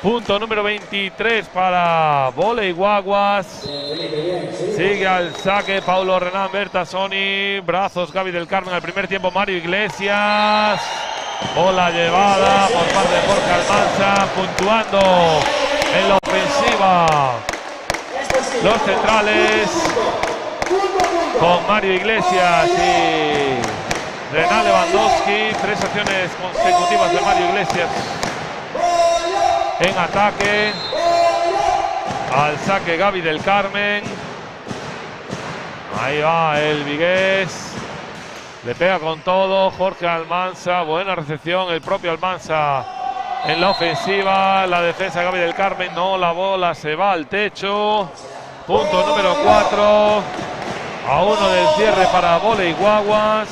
Punto número 23 para Voley Guaguas. Sigue al saque Paulo Renan Bertasoni. Brazos Gaby del Carmen al primer tiempo. Mario Iglesias. Bola llevada por parte de Jorge Almanza. Puntuando en la ofensiva los centrales. Con Mario Iglesias y Renan Lewandowski. 3 acciones consecutivas de Mario Iglesias en ataque. Al saque Gaby del Carmen. Ahí va el vigués. Le pega con todo Jorge Almanza. Buena recepción el propio Almanza en la ofensiva. La defensa Gaby del Carmen. No, la bola se va al techo. Punto número 4. A 1 del cierre para Voley Guaguas.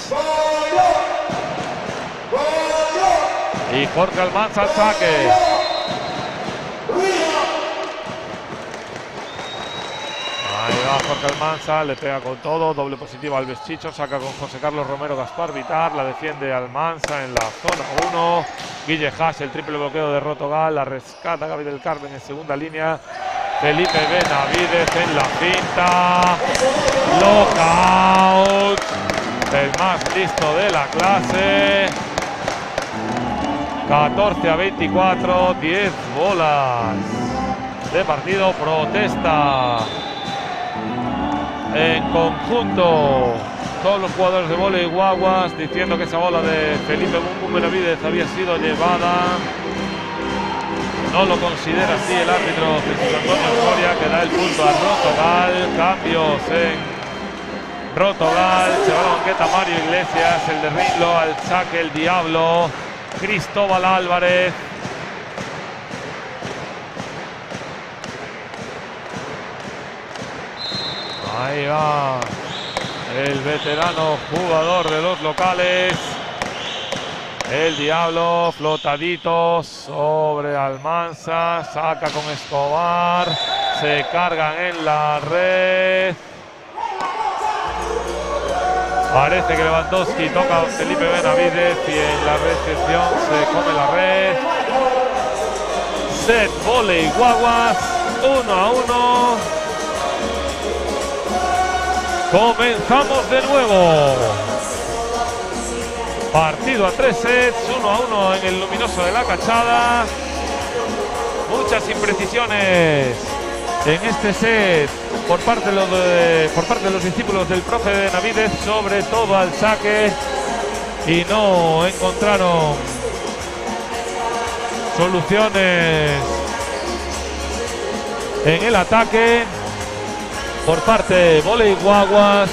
Y Jorge Almanza al saque. Ahí va Jorge Almanza, le pega con todo, doble positivo al Chicho, saca con José Carlos Romero Gaspar Vitar, la defiende Almanza en la zona 1. Guille Haas, el triple bloqueo de Rotogal, la rescata Gaby del Carmen en segunda línea. Felipe Benavides en la cinta. Lockout. El más listo de la clase. 14-24, 10 bolas de partido. Protesta en conjunto todos los jugadores de Voley Guaguas, diciendo que esa bola de Felipe Benavides había sido llevada. No lo considera así el árbitro Jesús Antonio Soria, que da el punto a Rotogal. Cambios en Rotogal. Se va a la banqueta Mario Iglesias, el de Rinlo, al saque el Diablo Cristóbal Álvarez. Ahí va el veterano jugador de los locales. El Diablo flotadito sobre Almanza. Saca con Escobar. Se cargan en la red. Parece que Lewandowski toca a Felipe Benavides y en la recepción se come la red. Set Voley Guaguas 1-1. Comenzamos de nuevo. Partido a 3 sets, 1-1 en el luminoso de la Cachada. Muchas imprecisiones en este set por parte de los discípulos del profe Benavides, sobre todo al saque, y no encontraron soluciones en el ataque. Por parte de Voley Guaguas,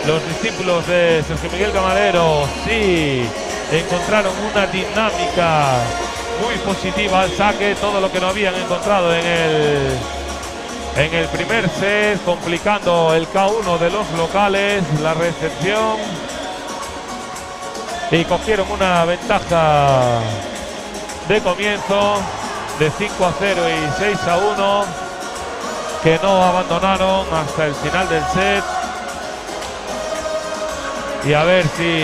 los discípulos de Sergio Miguel Camarero sí encontraron una dinámica muy positiva al saque, todo lo que no habían encontrado en el primer set, complicando el K1 de los locales, la recepción, y cogieron una ventaja de comienzo de 5-0 y 6-1 que no abandonaron hasta el final del set. Y a ver si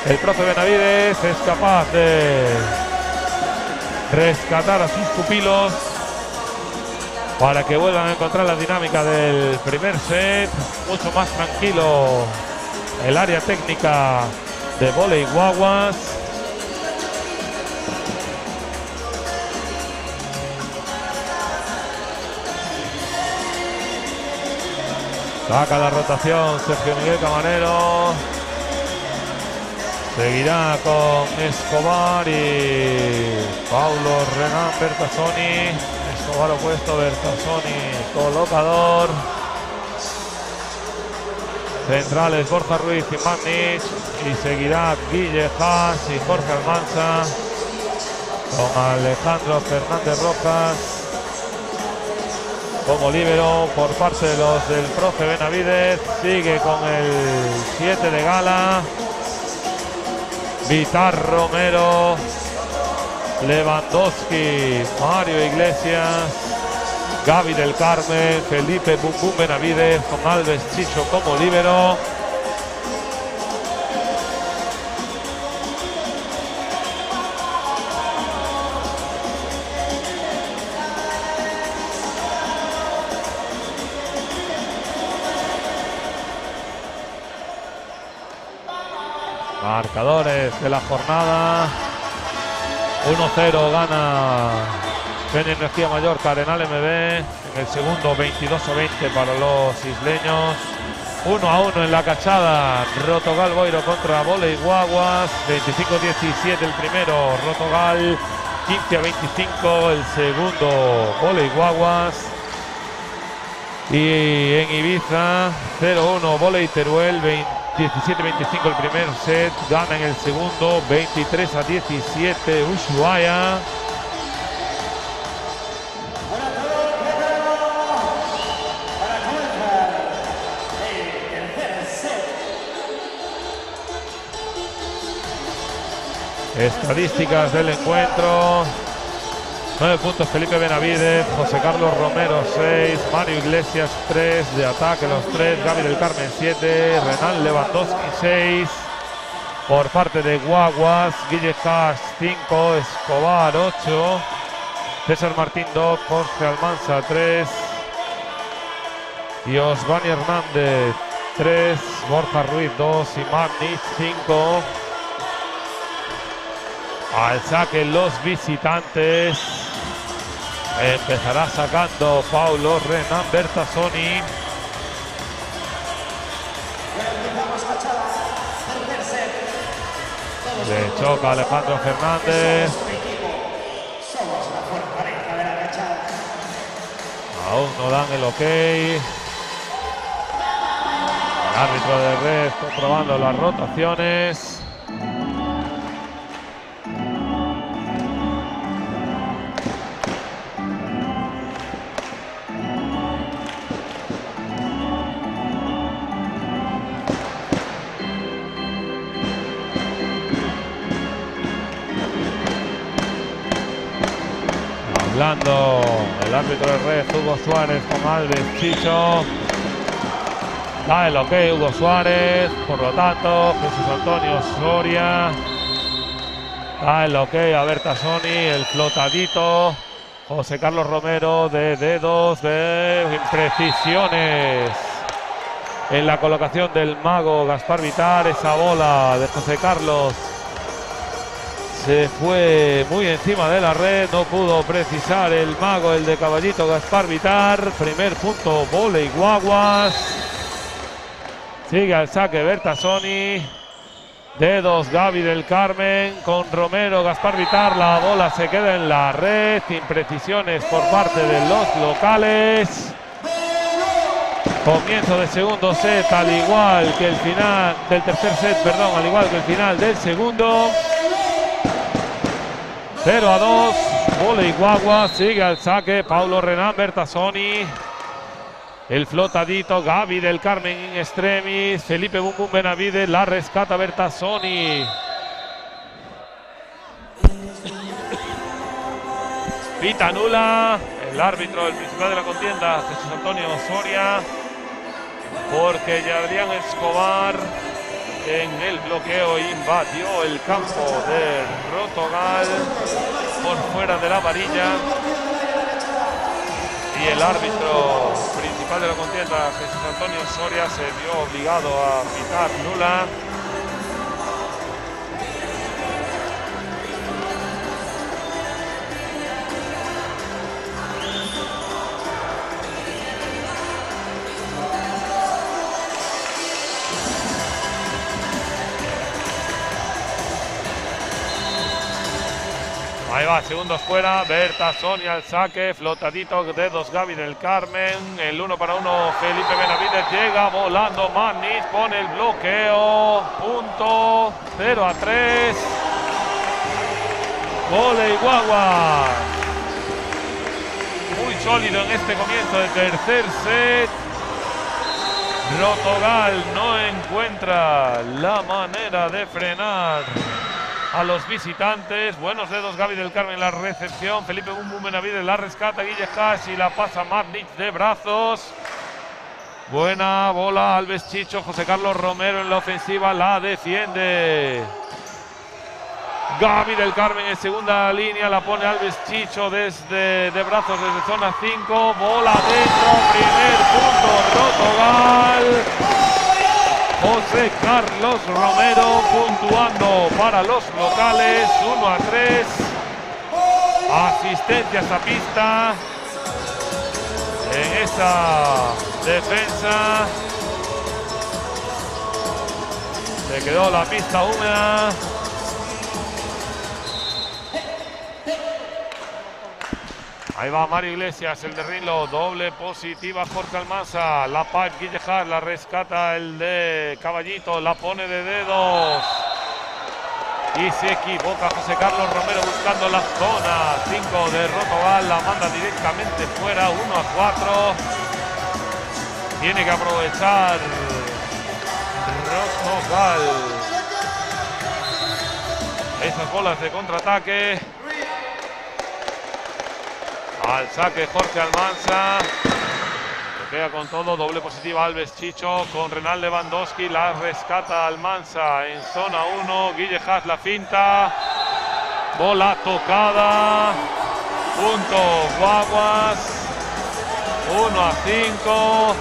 el profe Benavides es capaz de rescatar a sus pupilos para que vuelvan a encontrar la dinámica del primer set. Mucho más tranquilo el área técnica de Voley Guaguas. Saca la rotación Sergio Miguel Camarero. Seguirá con Escobar y Paulo Renan Bertasoni. Escobar opuesto, Bertasoni colocador. Centrales Borja Ruiz y Magnich. Y seguirá Guille Haas y Jorge Almanza con Alejandro Fernández Rojas como líbero por parte de los del profe Benavides. Sigue con el 7 de gala. Vitar Romero, Lewandowski, Mario Iglesias, Gaby del Carmen, Felipe Bumbum Benavides con Alves Chicho como líbero. Marcadores de la jornada. 1-0 gana Peña Energía Mallorca Arenal MB. En el segundo 22-20 para los isleños. 1-1 en la Cachada. Rotogal Boiro contra Voley Guaguas. 25-17 el primero Rotogal. 15-25 el segundo Voley Guaguas. Y en Ibiza 0-1 Voley Teruel. 17-25 el primer set. Gana en el segundo 23-17 Ushuaia. Estadísticas del encuentro. 9 puntos Felipe Benavidez, José Carlos Romero 6, Mario Iglesias 3, de ataque los 3, Gaby del Carmen 7, Renan Lewandowski 6, por parte de Guaguas, Guille Cast 5, Escobar 8, César Martín 2, Jorge Almanza 3, y Osvani Hernández 3, Borja Ruiz 2 y Magnich 5. Al saque los visitantes. Empezará sacando Paulo Renan Bertassoni. Le choca Alejandro Fernández. Aún no dan el ok. El árbitro de red comprobando las rotaciones. Hablando el árbitro de red Hugo Suárez con Alves Chicho. Da el ok Hugo Suárez, por lo tanto Jesús Antonio Soria. Da el ok a Bertassoni, el flotadito. José Carlos Romero de dedos, de imprecisiones en la colocación del mago Gaspar Vitar. Esa bola de José Carlos se fue muy encima de la red, no pudo precisar el mago, el de Caballito Gaspar Vitar. Primer punto, Voley Guaguas. Sigue al saque Bertassoni. Dedos Gaby del Carmen con Romero Gaspar Vitar. La bola se queda en la red. Imprecisiones por parte de los locales. Comienzo de segundo set, al igual que el final del tercer set, perdón, al igual que el final del segundo. 0-2, Voley Guaguas, sigue al saque Paulo Renan Bertassoni. El flotadito, Gaby del Carmen in extremis, Felipe Bum Bum Benavidez, la rescata Bertassoni. Pita nula, el árbitro, el principal de la contienda, Jesús Antonio Soria, porque Adrián Escobar en el bloqueo invadió el campo de Rotogal por fuera de la varilla, y el árbitro principal de la contienda, Jesús Antonio Soria, se vio obligado a pitar nula. Ahí va, segundos fuera, Bertassoni al saque, flotadito, dedos Gaby del Carmen, el 1-1, Felipe Benavidez, llega volando Magnich, pone el bloqueo, punto, 0-3, Voley Guaguas. Muy sólido en este comienzo del tercer set. Rotogal no encuentra la manera de frenar a los visitantes. Buenos dedos Gaby del Carmen en la recepción. Felipe Bum Bum Benavidez la rescata. Guille Hash y la pasa Magnich de brazos. Buena bola Alves Chicho. José Carlos Romero en la ofensiva la defiende. Gaby del Carmen en segunda línea, la pone Alves Chicho desde de brazos desde zona 5. Bola dentro, primer punto Rotogal. José Carlos Romero puntuando para los locales, 1-3. Asistencias a pista en esa defensa. Se quedó la pista húmeda. Ahí va Mario Iglesias, el de Rinlo, doble positiva Jorge Almanza, la pipe Guille Haas, la rescata el de Caballito, la pone de dedos y se equivoca José Carlos Romero buscando la zona. 5 de Rotogal, la manda directamente fuera, 1-4. Tiene que aprovechar Rotogal esas bolas de contraataque. Al saque Jorge Almanza. Se pega con todo. Doble positiva Alves Chicho con Renal Lewandowski. La rescata Almanza en zona 1. Guille Haas la finta. Bola tocada. Punto Guaguas. 1-5.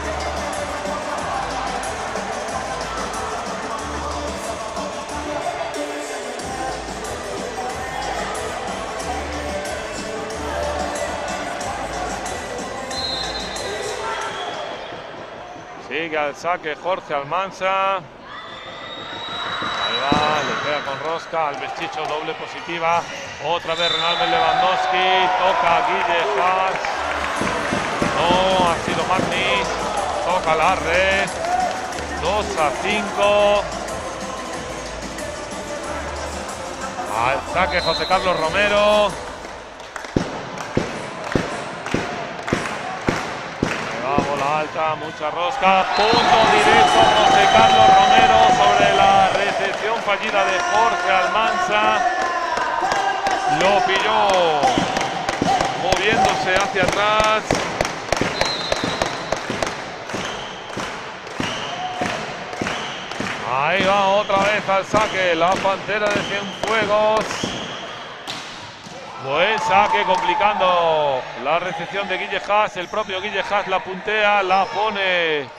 Sigue al saque Jorge Almanza. Ahí va, le pega con rosca. Alves Chicho, doble positiva. Otra vez Renaldo Lewandowski. Toca Guille Haas. No, ha sido Magnis. Toca la red. 2-5. Al saque José Carlos Romero. Bola alta, mucha rosca, punto directo José Carlos Romero sobre la recepción fallida de Jorge Almanza. Lo pilló moviéndose hacia atrás. Ahí va otra vez al saque la Pantera de Cienfuegos. Buen saque, complicando la recepción de Guille Haas. El propio Guille Haas la puntea, la pone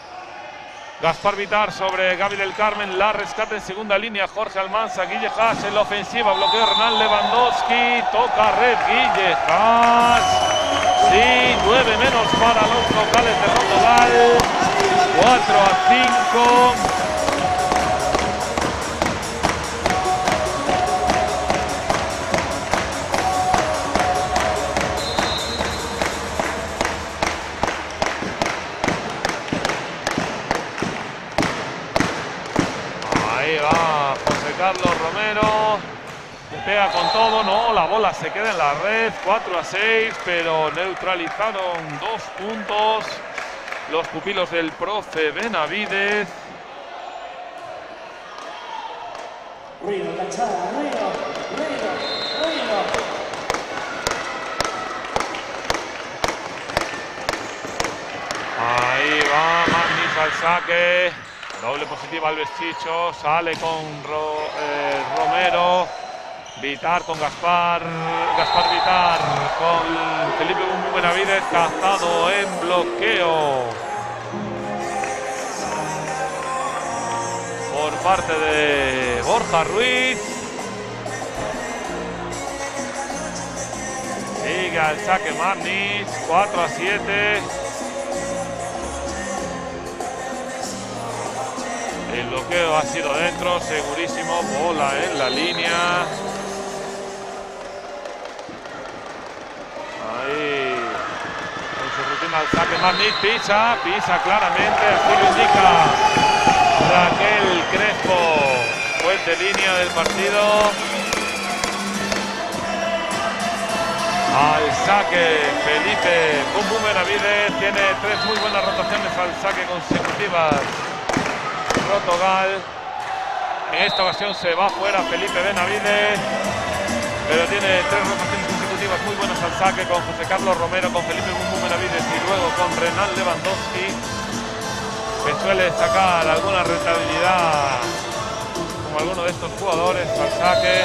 Gaspar Vitar sobre Gaby del Carmen. La rescata en segunda línea Jorge Almanza. Guille Haas en la ofensiva, bloqueo Renal Lewandowski. Toca red Guille Haas. Sí, 9 menos para los locales de Rotogal. 4-5. Carlos Romero pega con todo, no, la bola se queda en la red, 4-6, pero neutralizaron 2 puntos los pupilos del profe Benavides. Ruido, Cachada, ruido. Ahí va Magnis al saque. Doble positiva Alves Chicho, sale con Romero, Vitar con Gaspar Vitar con Felipe Bumbu Benavides, cazado en bloqueo por parte de Borja Ruiz. Sigue al saque Magnis, 4-7. El bloqueo ha sido dentro, segurísimo, bola en la línea. Ahí, con su rutina al saque, Magnis pisa claramente, así lo indica Raquel Crespo, juez de línea del partido. Al saque, Felipe Bumbu Benavides tiene 3 muy buenas rotaciones al saque consecutivas. Rotogal, en esta ocasión se va fuera Felipe Benavides, pero tiene 3 rotaciones consecutivas muy buenas al saque con José Carlos Romero, con Felipe Bumbu Benavides y luego con Renal Lewandowski, que suele sacar alguna rentabilidad como alguno de estos jugadores al saque.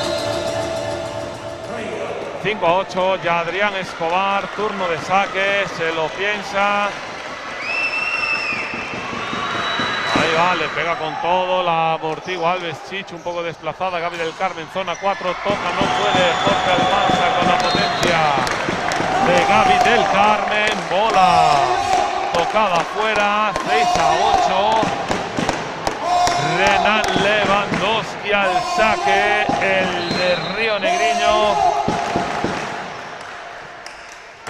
5-8, ya Adrián Escobar, turno de saque, se lo piensa. Ahí Ahí va, le pega con todo, la amortigua Alves Chicho, un poco desplazada. Gaby del Carmen, zona 4, toca, no puede. Jorge Almanza con la potencia de Gaby del Carmen. Bola tocada afuera, 6-8. Renan Lewandowski al saque, el de Río Negriño.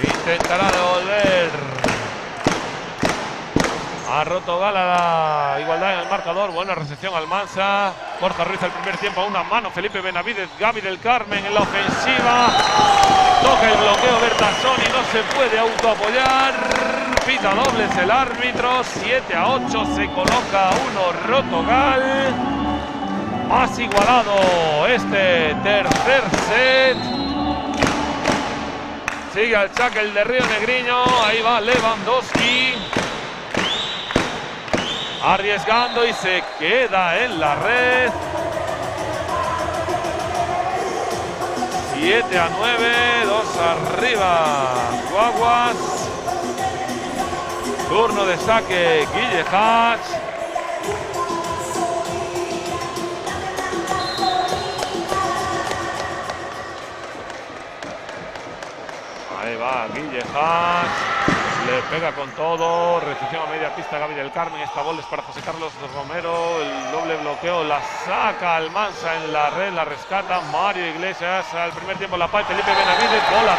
Intentará devolver a Rotogal a la igualdad en el marcador. Buena recepción Almanza. Borja Ruiz al primer tiempo a una mano. Felipe Benavides, Gaby del Carmen en la ofensiva. Toca el bloqueo Bertasoni, no se puede autoapoyar. Pita dobles el árbitro. 7-8, se coloca 1 Rotogal. Más igualado este tercer set. Sigue al saque el de Río Negriño. Ahí va Lewandowski. Arriesgando y se queda en la red. 7-9, 2 arriba Guaguas. Turno de saque Guille Hatch. Ahí va Guille Hatch. Le pega con todo, recepción a media pista Gaby del Carmen, esta bola es para José Carlos Romero, el doble bloqueo, la saca Almanza en la red, la rescata Mario Iglesias, al primer tiempo la paz, Felipe Benavides, bola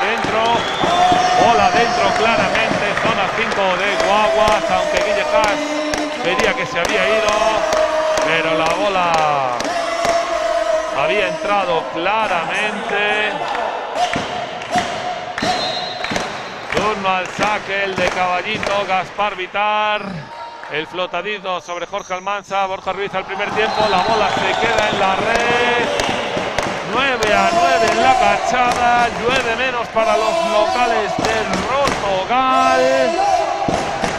dentro claramente, zona 5 de Guaguas, aunque Guille Haas vería que se había ido, pero la bola había entrado claramente. Turno al saque, el de Caballito, Gaspar Vitar. El flotadito sobre Jorge Almanza. Borja Ruiz al primer tiempo. La bola se queda en la red. 9-9 en la cachada. Llueve menos para los locales de Rotogal.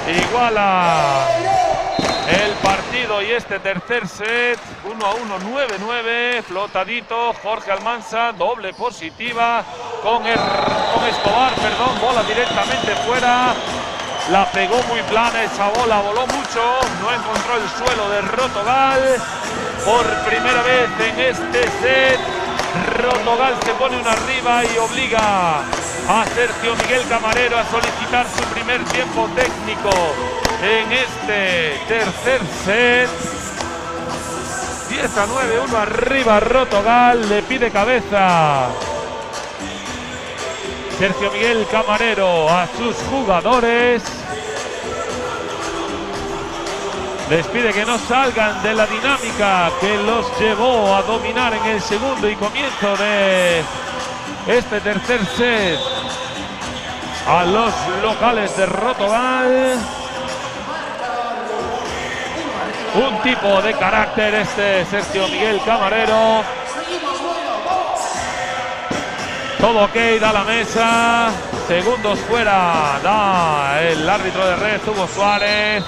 Iguala el partido y este tercer set. 1-1, 9-9. Flotadito, Jorge Almanza. Doble positiva. Con Escobar, perdón, bola directamente fuera, la pegó muy plana, esa bola voló mucho, no encontró el suelo de Rotogal. Por primera vez en este set, Rotogal se pone una arriba y obliga a Sergio Miguel Camarero a solicitar su primer tiempo técnico en este tercer set. 10-9, 1 arriba Rotogal, le pide cabeza Sergio Miguel Camarero a sus jugadores. Les pide que no salgan de la dinámica que los llevó a dominar en el segundo y comienzo de este tercer set a los locales de Rotogal. Un tipo de carácter este Sergio Miguel Camarero. Todo ok, da la mesa. Segundos fuera, da el árbitro de red, Hugo Suárez.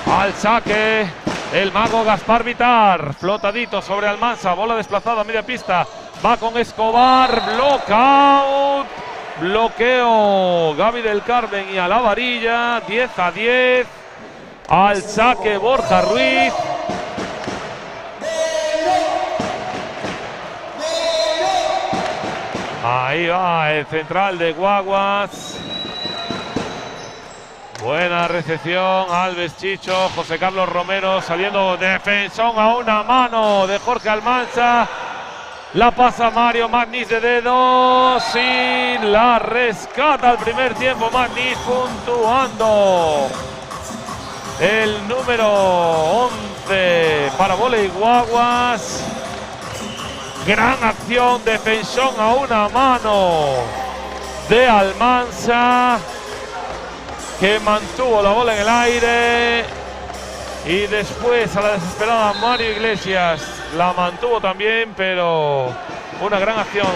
Al saque, el mago Gaspar Vitar. Flotadito sobre Almanza, bola desplazada a media pista. Va con Escobar, blockout. Bloqueo Gaby del Carmen y a la varilla. 10-10. Al saque Borja Ruiz. Ahí va el central de Guaguas. Buena recepción, Alves Chicho, José Carlos Romero saliendo defensón a una mano de Jorge Almanza. La pasa Mario Magnis de dedos y la rescata al primer tiempo Magnis, puntuando el número 11 para Voley Guaguas. Gran acción, defensón a una mano de Almanza, que mantuvo la bola en el aire, y después a la desesperada Mario Iglesias la mantuvo también, pero una gran acción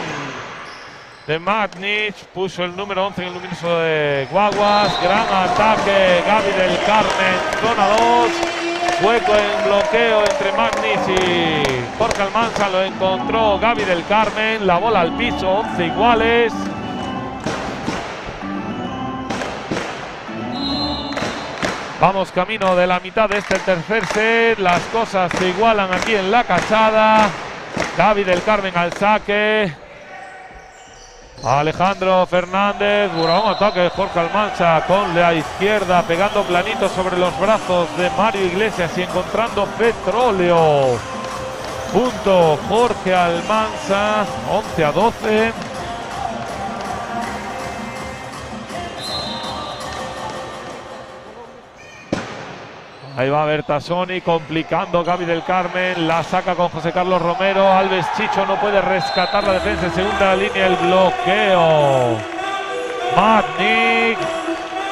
de Magnich, puso el número 11 en el luminoso de Guaguas. Gran ataque Gaby del Carmen, zona 2. Hueco en bloqueo entre Magnis y Jorge Almanza, lo encontró Gaby del Carmen, la bola al piso, 11 iguales. Vamos camino de la mitad de este tercer set. Las cosas se igualan aquí en la Cachada. Gaby del Carmen al saque. Alejandro Fernández. Un ataque de Jorge Almansa con la izquierda, pegando planito sobre los brazos de Mario Iglesias y encontrando petróleo. Punto Jorge Almansa. 11-12. Ahí va Bertasoni, complicando Gaby del Carmen, la saca con José Carlos Romero. Alves Chicho no puede rescatar la defensa en segunda línea, el bloqueo. Matnik,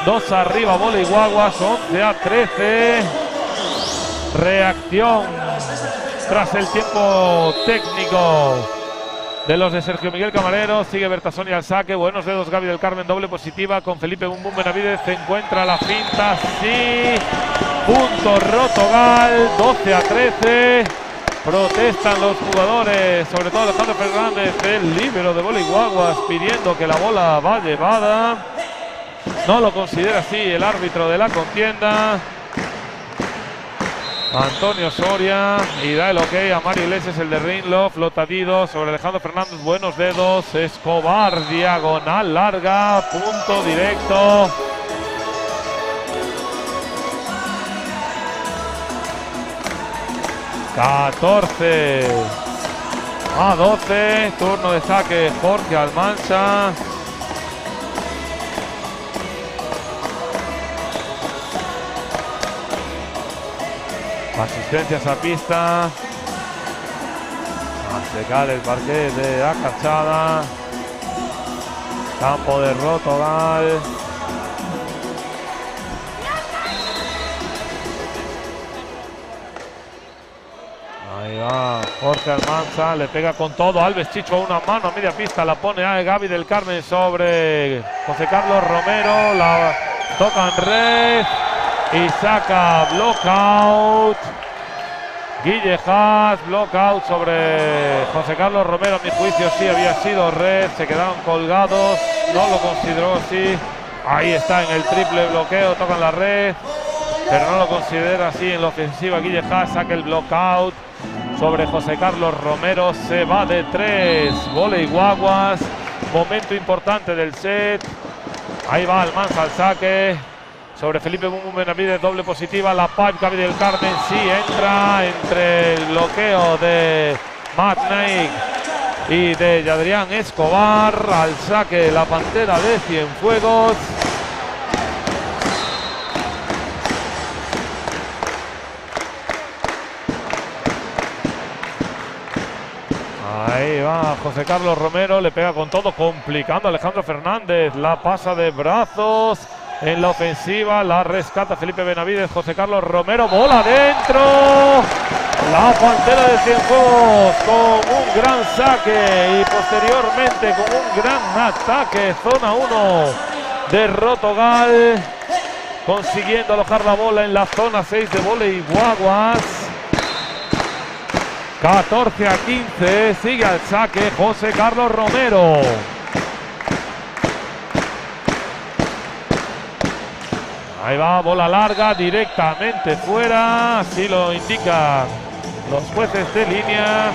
2 arriba, Voley Guaguas, 11-13. Reacción tras el tiempo técnico de los de Sergio Miguel Camarero. Sigue Bertasoni al saque, buenos dedos Gaby del Carmen, doble positiva con Felipe Bum Bum Benavides. Se encuentra la finta, sí. Punto Rotogal, 12-13. Protestan los jugadores, sobre todo Alejandro Fernández, el líbero de Voley Guaguas, pidiendo que la bola va llevada. No lo considera así el árbitro de la contienda, Antonio Soria, y da el ok a Mario Iglesias, el de Rinlo. Flotadido sobre Alejandro Fernández, buenos dedos. Escobar, diagonal larga, punto directo. ...14-12... turno de saque Jorge Almansa. Asistencias a pista. A secar el parquet de la Cachada. Campo de Rotogal. Ahí va Jorge Almansa, le pega con todo. Alves Chicho, una mano a media pista, la pone a Gaby del Carmen sobre José Carlos Romero. La toca en red y saca blockout. Guille Haas, blockout sobre José Carlos Romero. A mi juicio sí había sido red, se quedaron colgados, no lo consideró así. Ahí está en el triple bloqueo, tocan la red, pero no lo considera así en la ofensiva. Guille Haas saca el blockout sobre José Carlos Romero, se va de 3. Voley Guaguas, momento importante del set. Ahí va Almansa al saque sobre Felipe Bum Bum Benavides, doble positiva. La pipe Gaby del Carmen sí entra entre el bloqueo de Matnik y de Adrián Escobar. Al saque la Pantera de Cienfuegos. Ahí va José Carlos Romero, le pega con todo, complicando a Alejandro Fernández. La pasa de brazos en la ofensiva, la rescata Felipe Benavides. José Carlos Romero, bola dentro. La Pantera de Cienfuegos con un gran saque y posteriormente con un gran ataque. Zona 1 de Rotogal, consiguiendo alojar la bola en la zona 6 de Voley Guaguas. 14-15, sigue al saque José Carlos Romero. Ahí va, bola larga, directamente fuera, así lo indican los jueces de línea.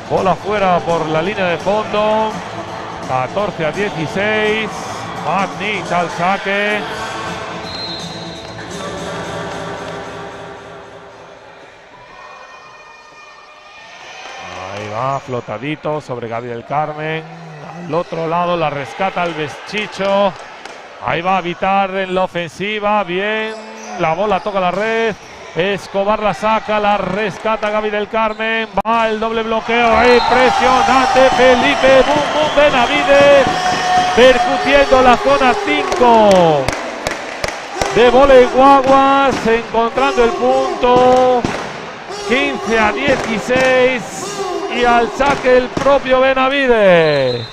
Bola fuera por la línea de fondo. 14-16, Matnik al saque. Ahí va, flotadito sobre Gaby del Carmen. Al otro lado la rescata Alves Chicho. Ahí va a evitar en la ofensiva. Bien, la bola toca la red. Escobar la saca, la rescata Gaby del Carmen. Va el doble bloqueo. Impresionante. Felipe Bum Bum Benavides percutiendo la zona 5 de Voley Guaguas, encontrando el punto. 15-16. Y al saque el propio Benavides.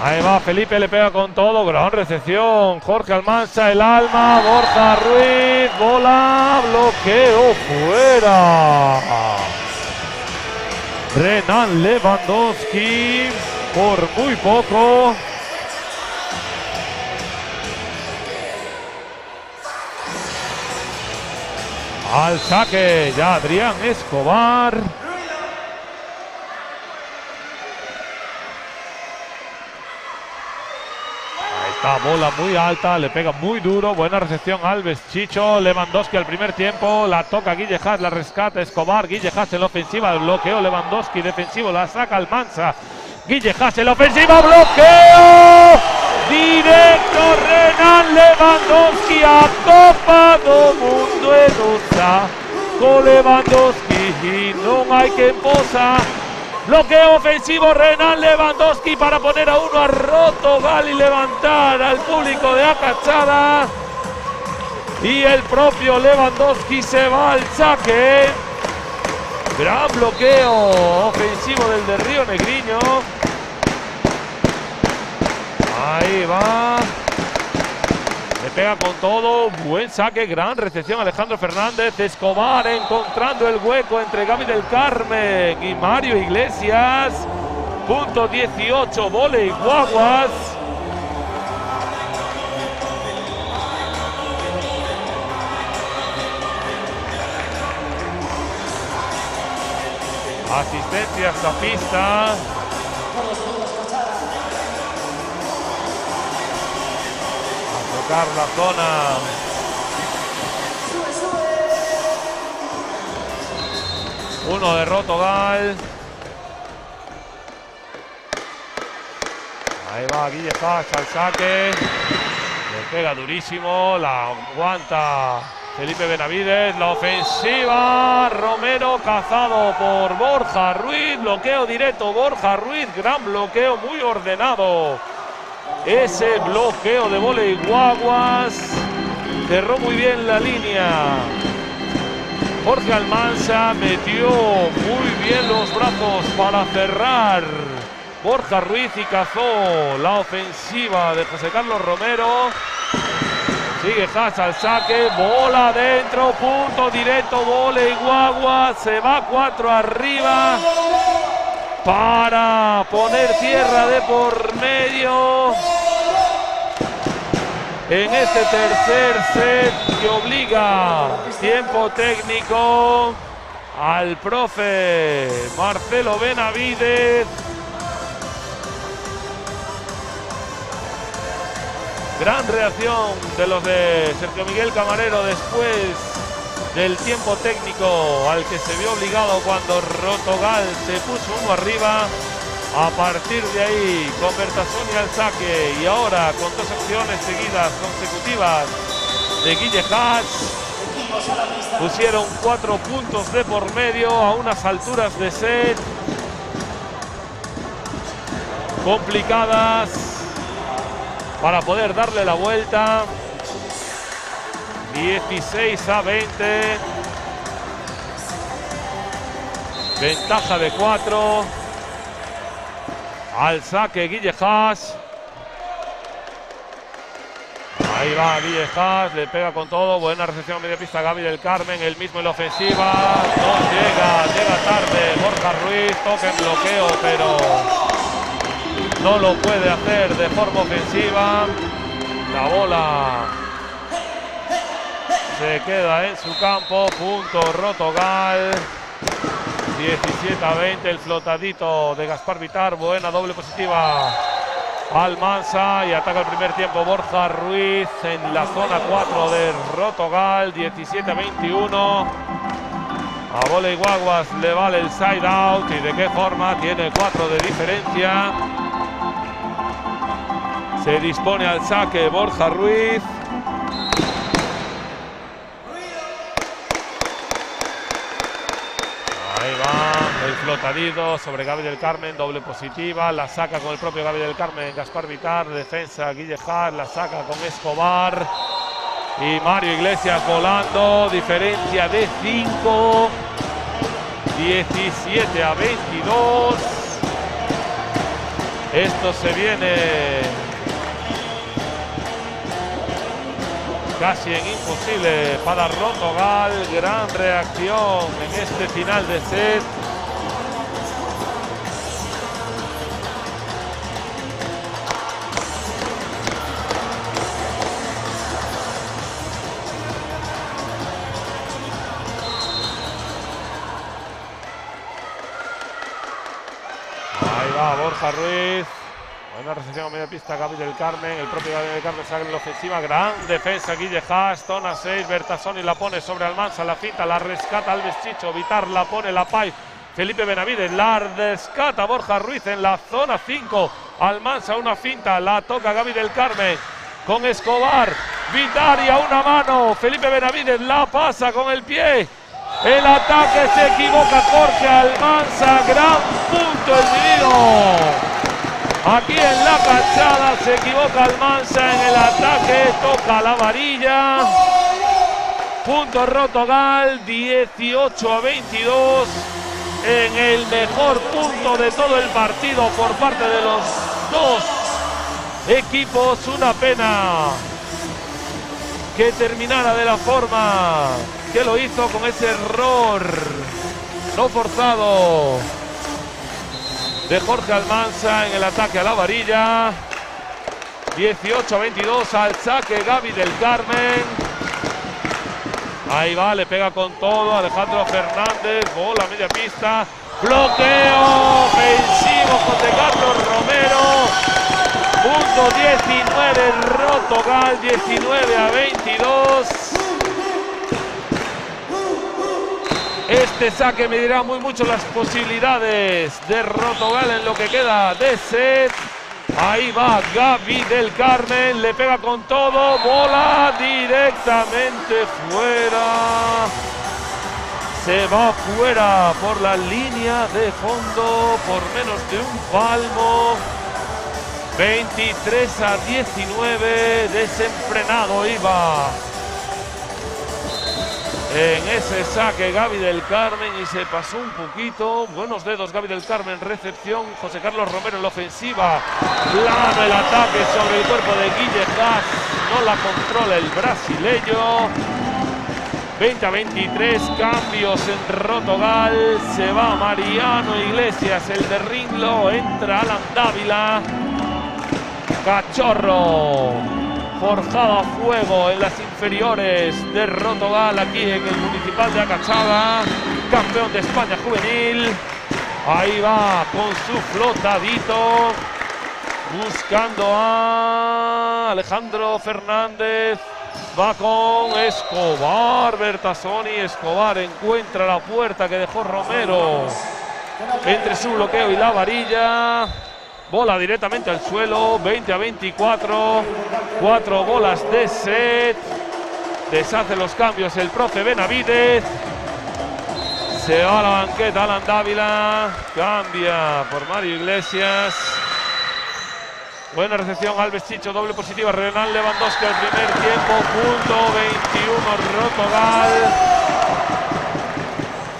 Ahí va Felipe, le pega con todo, gran recepción. Jorge Almansa, el alma, Borja Ruiz, bola, bloqueo fuera. Renan Lewandowski por muy poco. Al saque ya Adrián Escobar. Ahí está, bola muy alta, le pega muy duro. Buena recepción Alves Chicho. Lewandowski al primer tiempo. La toca Guille Haas, la rescata Escobar. Guille Haas en la ofensiva, el bloqueo Lewandowski defensivo. La saca Almansa. Guille Haas en la ofensiva, bloqueo. Directo Renan Lewandowski a Copa do Mundo en USA. Con Lewandowski y no hay quien posa. Bloqueo ofensivo Renan Lewandowski para poner a uno a Rotogal y levantar al público de Acachada. Y el propio Lewandowski se va al saque. Gran bloqueo ofensivo del de Río Negriño. Ahí va. Le pega con todo. Buen saque. Gran recepción Alejandro Fernández. Escobar encontrando el hueco entre Gaby del Carmen y Mario Iglesias. Punto 18. Voley Guaguas. Asistencias a pista. La zona. Uno de Rotogal. Ahí va Guille Haas al saque. Le pega durísimo. La aguanta Felipe Benavides. La ofensiva. Romero cazado por Borja Ruiz. Bloqueo directo Borja Ruiz. Gran bloqueo, muy ordenado. Ese bloqueo de Voley Guaguas cerró muy bien la línea. Jorge Almansa metió muy bien los brazos para cerrar. Borja Ruiz y cazó la ofensiva de José Carlos Romero. Sigue Haas al saque, bola adentro, punto directo, Voley Guaguas. Se va 4 arriba para poner tierra de por medio en este tercer set que obliga tiempo técnico al profe Marcelo Benavides. Gran reacción de los de Sergio Miguel Camarero después del tiempo técnico al que se vio obligado cuando Rotogal se puso uno arriba. A partir de ahí, Convertasoni al saque y ahora con 2 acciones seguidas consecutivas de Guille Haas, pusieron 4 puntos de por medio a unas alturas de set complicadas para poder darle la vuelta. 16-20. Ventaja de 4. Al saque Guille Haas. Ahí va Guille Haas, le pega con todo. Buena recepción media pista Gaby del Carmen. El mismo en la ofensiva. No llega tarde Borja Ruiz. Toca en bloqueo, pero no lo puede hacer de forma ofensiva. La bola se queda en su campo. Punto Rotogal. 17-20, el flotadito de Gaspar Vitar. Buena doble positiva Almansa y ataca el primer tiempo Borja Ruiz en la zona 4 de Rotogal. 17-21. A Voley Guaguas le vale el side out. ¿Y de qué forma? Tiene 4 de diferencia. Se dispone al saque Borja Ruiz. Ahí va el flotadito sobre Gaby del Carmen, doble positiva, la saca con el propio Gaby del Carmen, Gaspar Vitar, defensa Guille Haas, la saca con Escobar y Mario Iglesias volando, diferencia de 5, 17-22. Esto se viene casi en imposible para Rotogal. Gran reacción en este final de set. va Borja Ruiz. Buena recepción a media pista, Gaby del Carmen. El propio Gaby del Carmen sale en la ofensiva. Gran defensa, Guille Haas. Zona 6, Bertasoni la pone sobre Almansa. La finta, la rescata Alves Chicho. Vitar la pone, la Pais. Felipe Benavides la rescata Borja Ruiz en la zona 5. Almansa una finta, la toca Gaby del Carmen. Con Escobar. Vitar y a una mano. Felipe Benavides la pasa con el pie. El ataque se equivoca Jorge Almansa. Gran punto el divino. Aquí en la cachada se equivoca Almansa en el ataque, toca la varilla. Punto Rotogal, 18-22. En el mejor punto de todo el partido por parte de los dos equipos. Una pena que terminara de la forma que lo hizo, con ese error no forzado de Jorge Almansa en el ataque a la varilla. 18-22 al saque Gaby del Carmen. Ahí va, le pega con todo Alejandro Fernández. Bola a media pista. Bloqueo ofensivo José Carlos Romero. Punto 19 Rotogal, 19-22. Este saque medirá muy mucho las posibilidades de Rotogal en lo que queda de set. Ahí va Gaby del Carmen, le pega con todo, bola directamente fuera. Se va fuera por la línea de fondo por menos de un palmo. 23-19, desenfrenado iba en ese saque Gaby del Carmen y se pasó un poquito. Buenos dedos Gaby del Carmen, recepción José Carlos Romero en la ofensiva. Plano el ataque sobre el cuerpo de Guille Haas, no la controla el brasileño. 20-23, cambios en Rotogal. Se va Mariano Iglesias, el de Ringlo, entra Alan Dávila. Cachorro forjado a fuego en las inferiores de Rotogal, aquí en el Municipal de Acachada, campeón de España juvenil. Ahí va con su flotadito, buscando a Alejandro Fernández. Va con Escobar, Bertasoni. Escobar encuentra la puerta que dejó Romero entre su bloqueo y la varilla. Bola directamente al suelo, 20-24, 4 bolas de set. Deshace los cambios el profe Benavides. Se va a la banqueta Alan Dávila, cambia por Mario Iglesias. Buena recepción, Alves Chicho, doble positiva, Renan Lewandowski al primer tiempo, punto 21 Rotogal.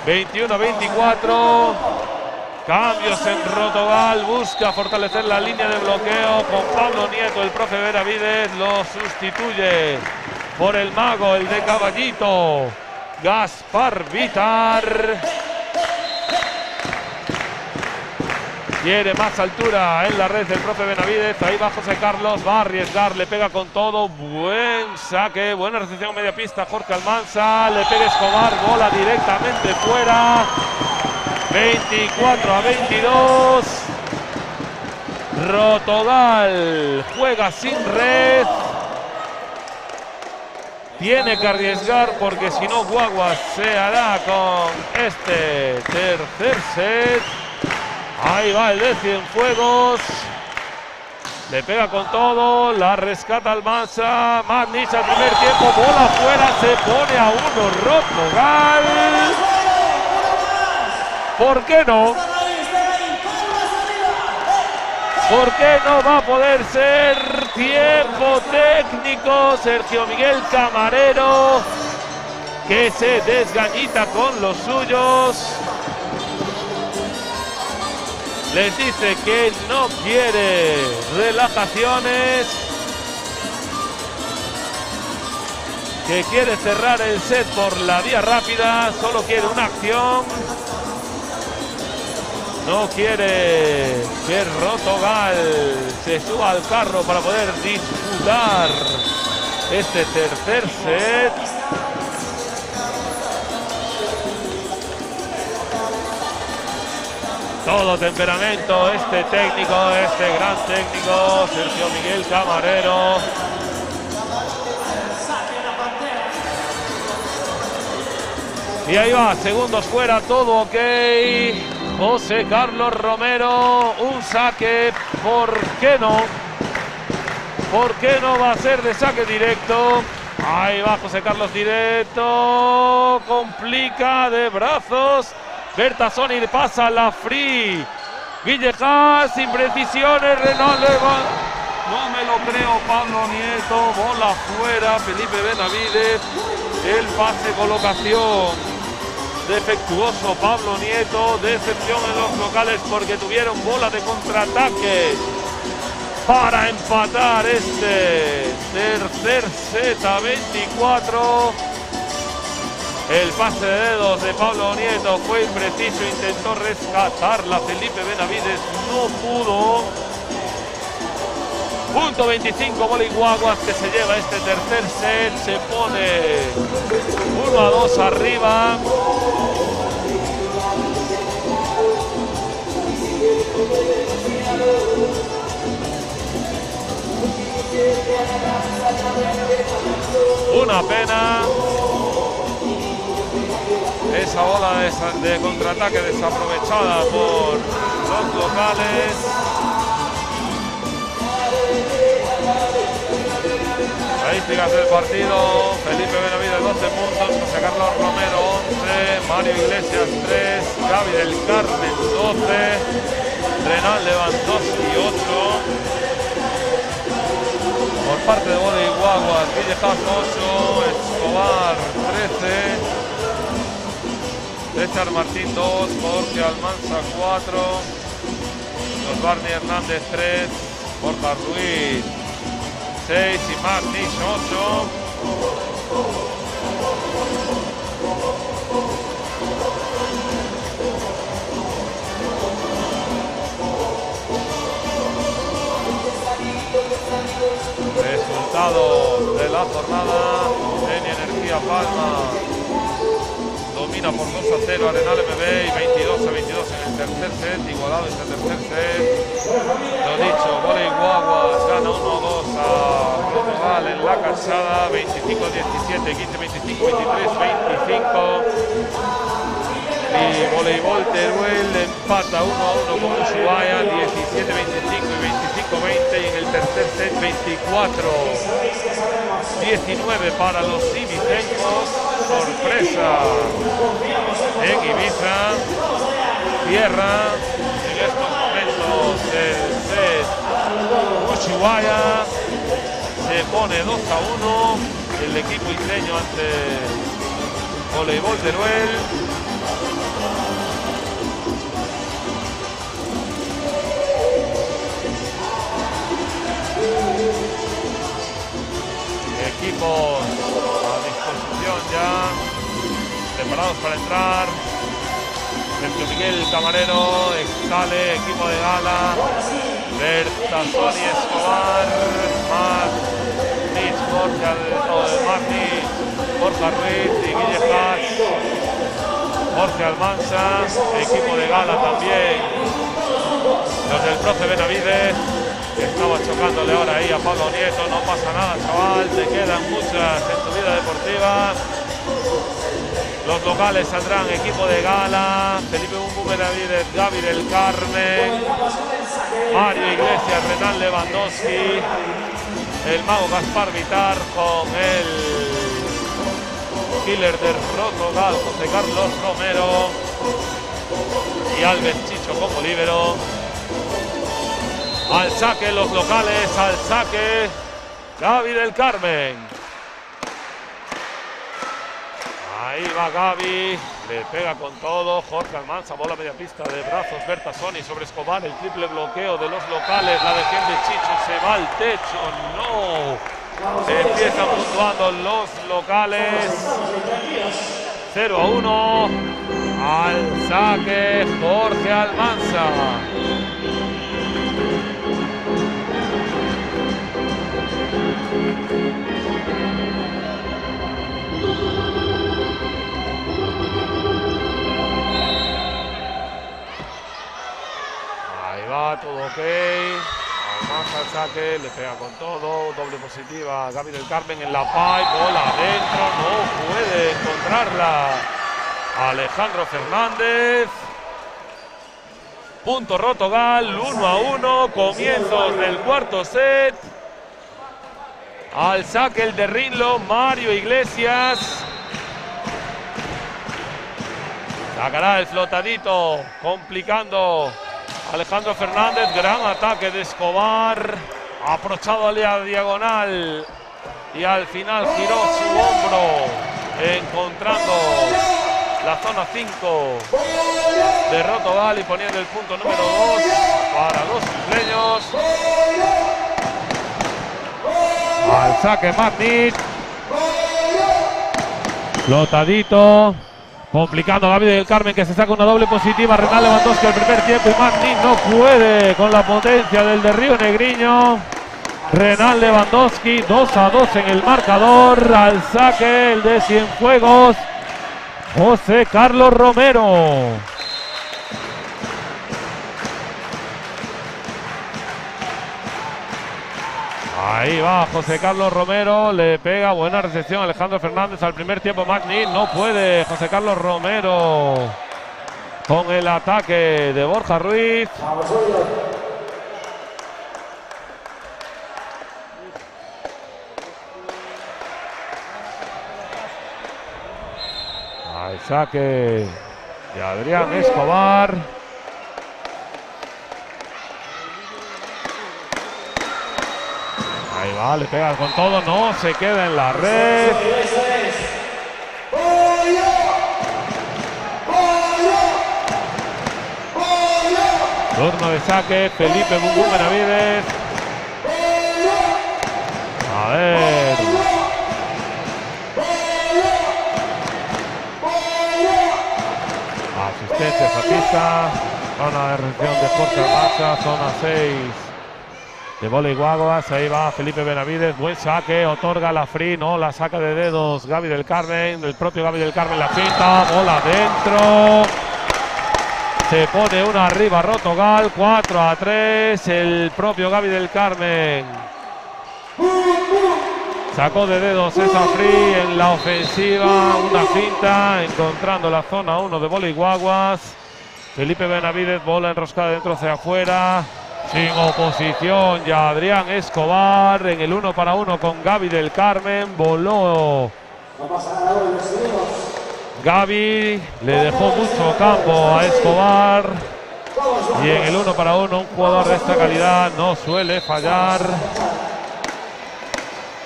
21-24. Cambios en Rotogal, busca fortalecer la línea de bloqueo con Pablo Nieto. El profe Benavides lo sustituye por el mago, el de caballito, Gaspar Vitar. Quiere más altura en la red el profe Benavides. Ahí va José Carlos, va a arriesgar, le pega con todo. Buen saque, buena recepción a media pista. Jorge Almansa, le pega Escobar, bola directamente fuera. 24-22. Rotogal juega sin red. Tiene que arriesgar porque si no Guaguas se hará con este tercer set. Ahí va el de Cienfuegos. Le pega con todo, la rescata Almansa. Magnich al primer tiempo, bola afuera, se pone a 1 Rotogal. ¿Por qué no? ¿Por qué no va a poder ser tiempo técnico? Sergio Miguel Camarero, que se desgañita con los suyos. Les dice que no quiere relajaciones, que quiere cerrar el set por la vía rápida, solo quiere una acción. No quiere que Rotogal se suba al carro para poder disputar este tercer set. todo temperamento, este técnico, este gran técnico, Sergio Miguel Camarero. Y ahí va, segundos fuera, todo ok. José Carlos Romero, un saque, ¿por qué no? ¿Por qué no va a ser de saque directo? Ahí va José Carlos directo, complica de brazos. Bertazzoni pasa la free. Villejas, imprecisiones, Renan Leva. No me lo creo, Pablo Nieto, bola fuera, Felipe Benavides. El pase, colocación. Defectuoso Pablo Nieto, decepción en los locales porque tuvieron bola de contraataque para empatar este tercer set a 24. El pase de dedos de Pablo Nieto fue impreciso, intentó rescatarla Felipe Benavides, no pudo. Punto 25, Guaguas que se lleva este tercer set, se pone 1-2 arriba. Una pena. Esa bola de contraataque desaprovechada por los locales. Estadísticas del partido: Felipe Benavides 12 puntos, José Carlos Romero 11, Mario Iglesias 3, Gaby del Carmen 12, Renan Lewandowski 8. Por parte de Guaguas, Villejas 8, Escobar 13, César Martín 2, Jorge Almanza 4, Los Barney Hernández 3, Borja Ruiz 6 y Martins 8. Resultado de la jornada: Eni Energía Palma domina por 2-0 Arenal MB y 22-22 en el tercer set, igualado este tercer set. Lo dicho, Guaguas gana 1-2 a Portugal en la casada, 25-17, 15-25, 23-25. Y Voleibol Teruel empata 1-1 con Ushuaia, 17-25 y 25-20. Y en el tercer set 24-19 para los ibiceños. Sorpresa en Ibiza. Cierra en estos momentos el set Ushuaia. Se pone 2-1 el equipo isleño ante Voleibol Teruel. Equipos a disposición ya, preparados para entrar. Sergio Miguel Camarero, sale, equipo de gala. Bertazzoni, Escobar, Martins, Borja Ruiz y Villejas. Jorge Almanza, equipo de gala también. Los del profe Benavides, que estaba chocándole ahora ahí a Pablo Nieto. No pasa nada, chaval, te quedan muchas en tu vida deportiva. Los locales saldrán equipo de gala: Felipe Benavides, Gaby del Carmen, Mario Iglesias, Renan Lewandowski, el mago Gaspar Vitar con el killer de Portugal, José Carlos Romero, y Alves Chicho como líbero. Al saque los locales, al saque Gaby del Carmen. Ahí va Gaby, le pega con todo. Jorge Almanza, bola media pista de brazos. Bertazzoni sobre Escobar, el triple bloqueo de los locales. La defiende Chicho, se va al techo, no. Empiezan puntuando los locales. 0-1. Al saque Jorge Almanza. ok. Más al saque, le pega con todo. Doble positiva. Gaby del Carmen en la pipe. Bola adentro. No puede encontrarla Alejandro Fernández. Punto Rotogal, 1-1. Comienzos del cuarto set. Al saque el de Rinlo, Mario Iglesias. Sacará el flotadito, complicando Alejandro Fernández. Gran ataque de Escobar. Aprovechado a la diagonal. Y al final giró su hombro, encontrando la zona 5 de Rotogal y poniendo el punto número 2 para los isleños. Al saque Magnit. Flotadito. Complicando a Gaby del Carmen, que se saca una doble positiva. Renal Lewandowski al primer tiempo y Magnit no puede con la potencia del de Río Negriño. Renal Lewandowski, 2-2 en el marcador. Al saque el de Cienfuegos, José Carlos Romero. Ahí va José Carlos Romero, le pega, buena recepción Alejandro Fernández al primer tiempo. Magnit no puede, José Carlos Romero con el ataque de Borja Ruiz. Al saque de Adrián Escobar. Ahí va, le pega con todo, no se queda en la red. Turno de saque, Felipe Bumbum Benavides. A ver. Asistencia a pista. Zona de recepción de Jorge Almanza, zona 6. De vóley Guaguas, ahí va Felipe Benavides, buen saque, otorga la free, no la saca de dedos Gaby del Carmen, el propio Gaby del Carmen la pinta, bola dentro. Se pone una arriba Rotogal, 4-3, el propio Gaby del Carmen sacó de dedos esa free en la ofensiva, una finta, encontrando la zona 1 de vóley Guaguas. Felipe Benavides, bola enroscada dentro hacia afuera. Sin oposición ya Adrián Escobar en el 1-1 con Gaby del Carmen. Voló Gaby, le dejó mucho campo a Escobar. Y en el 1-1 un jugador de esta calidad no suele fallar.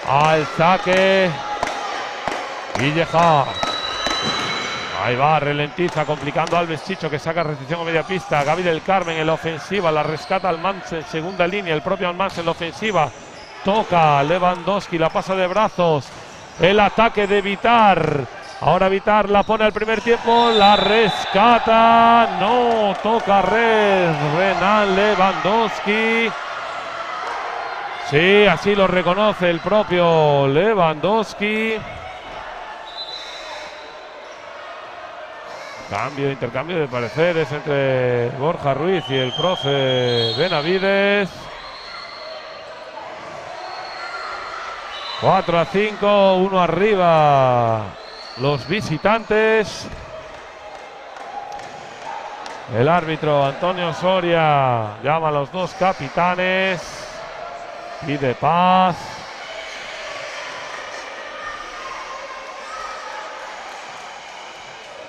Al saque Villeja. Ahí va, ralentiza, complicando a Alves Chicho, que saca recepción a media pista. Gaby del Carmen en la ofensiva, la rescata Almanza en segunda línea. El propio Almanza en la ofensiva. Toca Lewandowski, la pasa de brazos. El ataque de Vitar. Ahora Vitar la pone al primer tiempo, la rescata. No, toca red. Renal Lewandowski. Sí, así lo reconoce el propio Lewandowski. Intercambio de pareceres entre Borja Ruiz y el profe Benavides. 4-5, 1 arriba los visitantes. El árbitro Antonio Soria llama a los dos capitanes. Pide paz.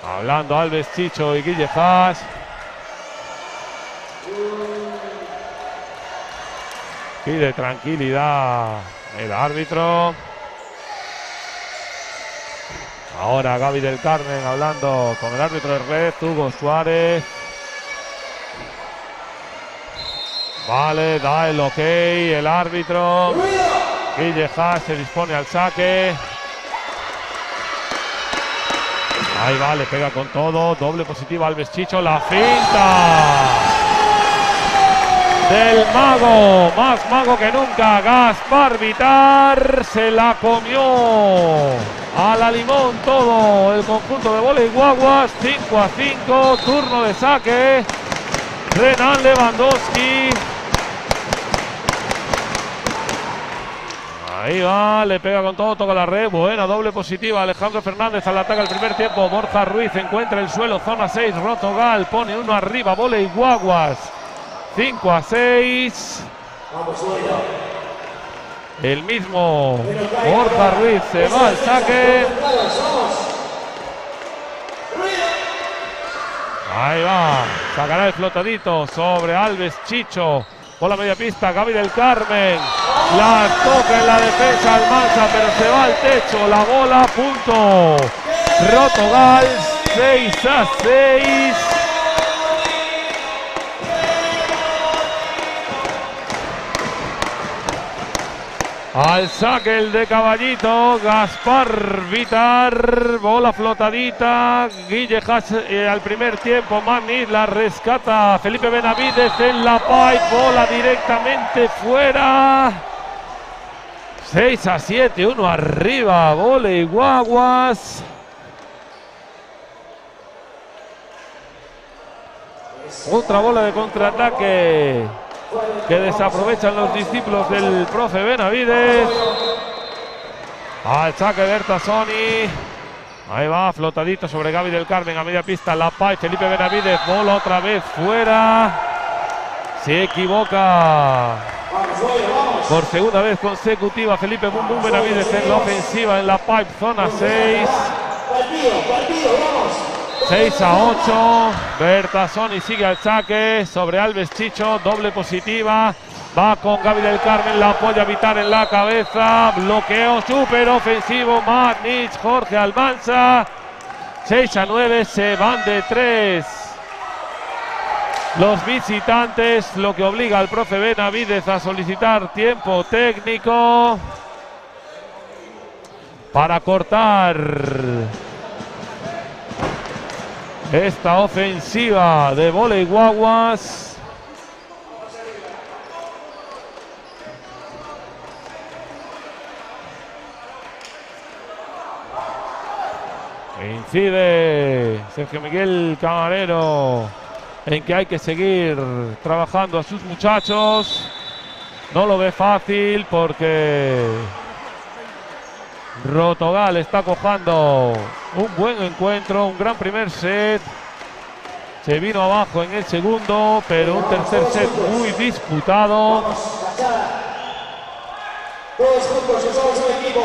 Hablando Alves Chicho y Guille Haas. Pide tranquilidad el árbitro. Ahora Gaby del Carmen hablando con el árbitro de red, Hugo Suárez. Vale, da el ok el árbitro. Guille Haas se dispone al saque. Ahí va, le pega con todo. Doble positiva Alves Chicho. La finta del mago. Más mago que nunca. Gaspar Vitar se la comió a la limón todo el conjunto de vóley Guaguas. 5-5. Turno de saque. Renan Lewandowski. Ahí va, le pega con todo, toca la red. Buena doble positiva. Alejandro Fernández al ataque al primer tiempo. Borja Ruiz encuentra el suelo. Zona 6. Rotogal pone uno arriba. Voley Guaguas. 5-6. El mismo Borja Ruiz se va al saque. Ahí va. Sacará el flotadito sobre Alves Chicho. Bola media pista, Gaby del Carmen. La toca en la defensa Almanza, pero se va al techo. La bola, punto. Rotogal, 6-6. Al saque el de Caballito, Gaspar Vitar, bola flotadita, Guille Haas al primer tiempo, Magnis la rescata, Felipe Benavides en la pipe, bola directamente fuera. 6-7, uno arriba, Voley Guaguas. Otra bola de contraataque que desaprovechan los discípulos del profe Benavides. Al saque Bertasoni. Ahí va, flotadito sobre Gaby del Carmen a media pista. La Pai, Felipe Benavides, bola otra vez fuera. Se equivoca por segunda vez consecutiva Felipe Bum Bum Benavides en la ofensiva en la pipe, zona 6. 6-8. Bertasoni sigue al saque sobre Alves Chicho, doble positiva. Va con Gaby del Carmen, la apoya Vitar en la cabeza. Bloqueo súper ofensivo. Magnich, Jorge Almanza. 6-9, se van de 3. Los visitantes, lo que obliga al profe Benavides a solicitar tiempo técnico para cortar esta ofensiva de Voley Guaguas. Incide Sergio Miguel Camarero en que hay que seguir trabajando a sus muchachos. No lo ve fácil porque Rotogal está cojando un buen encuentro, un gran primer set. Se vino abajo en el segundo, pero un tercer set muy disputado. Todos juntos, somos un equipo.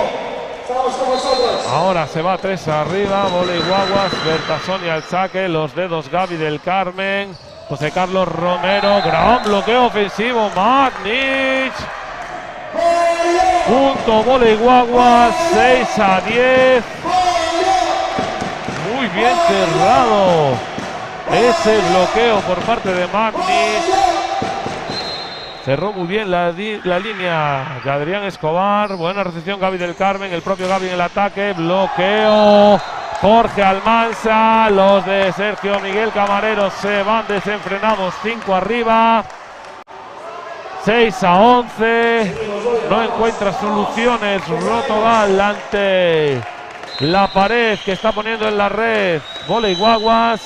Estamos con vosotros. Ahora se va 3 arriba, Voley Guaguas, Bertasoni al saque, los dedos Gaby del Carmen, José Carlos Romero, gran bloqueo ofensivo, Magnich. Punto Voley Guaguas, 6-10. Muy bien cerrado ese bloqueo por parte de Magnich. Cerró muy bien la línea de Adrián Escobar. Buena recepción Gaby del Carmen. El propio Gaby en el ataque. Bloqueo. Jorge Almanza. Los de Sergio Miguel Camarero se van desenfrenados. 5 arriba. 6-11. No encuentra soluciones Rotogal ante la pared que está poniendo en la red Voley Guaguas.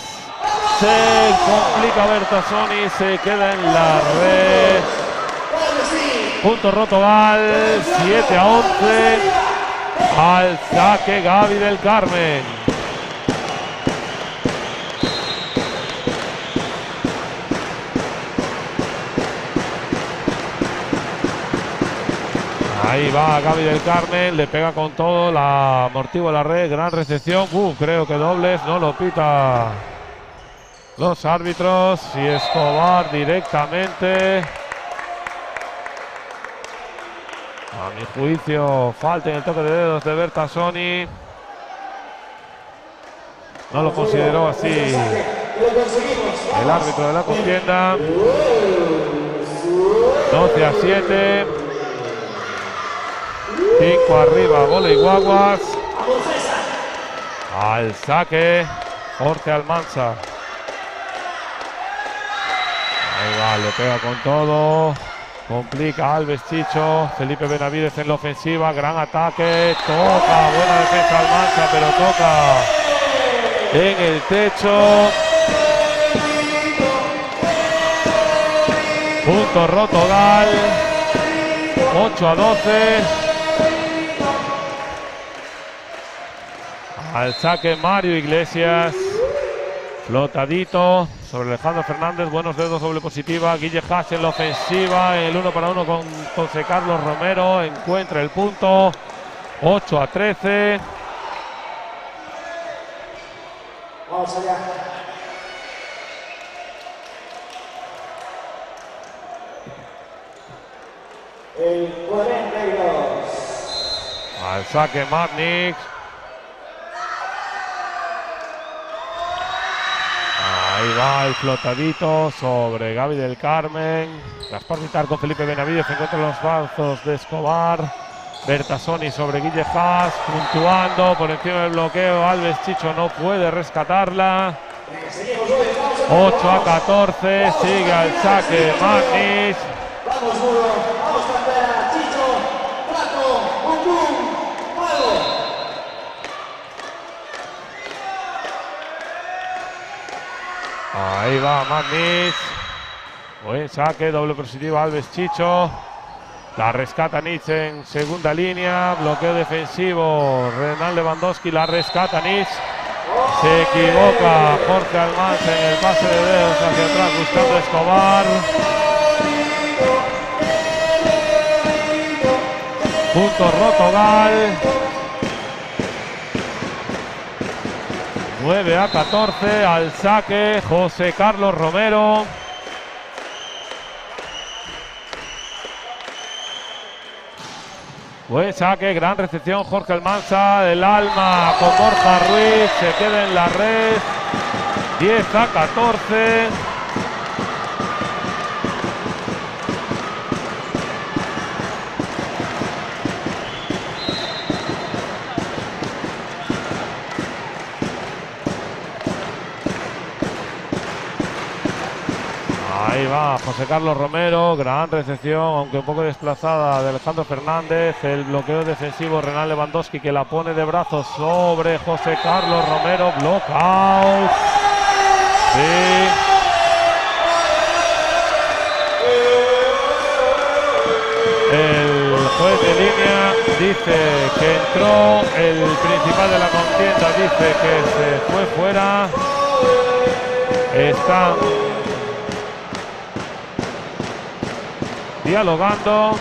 Se complica Bertasoni. Se queda en la red. Punto Rotogal, 7-11. Al saque Gaby del Carmen. Ahí va Gaby del Carmen, le pega con todo, la amortigua la red, gran recepción. Creo que dobles, no lo pita los árbitros. Y Escobar directamente. A mi juicio, falta en el toque de dedos de Bertasoni. No lo consideró así el árbitro de la contienda. 12-7. 5 arriba, Voley Guaguas. Al saque, Jorge Almanza. Ahí va, le pega con todo. Complica Alves Chicho, Felipe Benavides en la ofensiva, gran ataque, toca, buena defensa Almanza, pero toca en el techo. Punto Rotogal, 8-12. Al saque Mario Iglesias. Flotadito sobre Alejandro Fernández. Buenos dedos, doble positiva. Guille Haas en la ofensiva. El 1 para 1 con José Carlos Romero. Encuentra el punto. 8-13. Vamos allá. El 42. Al saque Magnic. Ahí va el flotadito sobre Gaby del Carmen. Gaspar Vitar con Felipe Benavides. Se encuentran los brazos de Escobar. Bertasoni sobre Guille Haas. Puntuando por encima del bloqueo. Alves Chicho no puede rescatarla. 8-14. Sigue al saque Magnic. Vamos, Muro. Vamos, Pantera. Chicho. Plato. Bum, bum. Fuego. Ahí va Magnic. Buen saque, doble positiva Alves Chicho. La rescata Nietzsche en segunda línea. Bloqueo defensivo. Renan Lewandowski la rescata Nietzsche. Se equivoca Jorge Almanza en el pase de dedos hacia atrás buscando a Escobar. Punto Rotogal. 9-14 al saque José Carlos Romero. Buen saque, gran recepción Jorge Almanza, el alma con Borja Ruiz, se queda en la red. 10-14. Ahí va José Carlos Romero, gran recepción, aunque un poco desplazada de Alejandro Fernández. El bloqueo defensivo Renan Lewandowski que la pone de brazos sobre José Carlos Romero. Blockout. Sí. El juez de línea dice que entró, el principal de la contienda dice que se fue fuera. Están dialogando.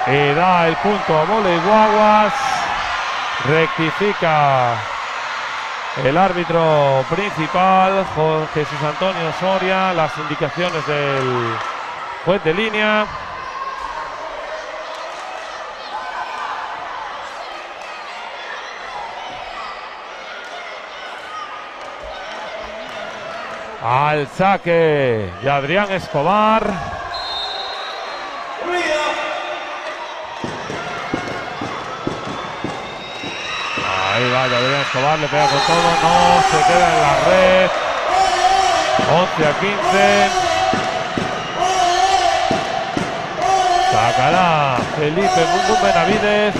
Y da el punto a Voley Guaguas. Rectifica el árbitro principal, Jesús Antonio Soria, las indicaciones del juez de línea. Al saque de Adrián Escobar. Ahí va Adrián Escobar, le pega con todo, no, se queda en la red. 11-15. Sacará Felipe Bum Benavides.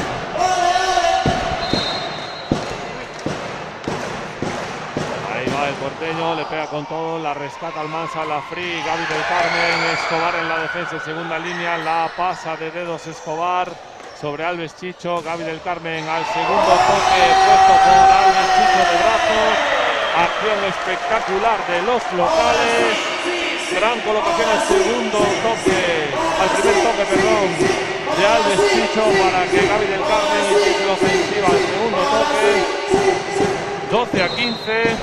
El porteño le pega con todo, la rescata Almanza, la free, Gaby del Carmen, Escobar en la defensa en segunda línea, la pasa de dedos Escobar sobre Alves Chicho, Gaby del Carmen al segundo toque puesto por Alves Chicho de brazos, acción espectacular de los locales, gran colocación al segundo toque, al primer toque, perdón, de Alves Chicho para que Gaby del Carmen inicie la ofensiva al segundo toque, 12-15.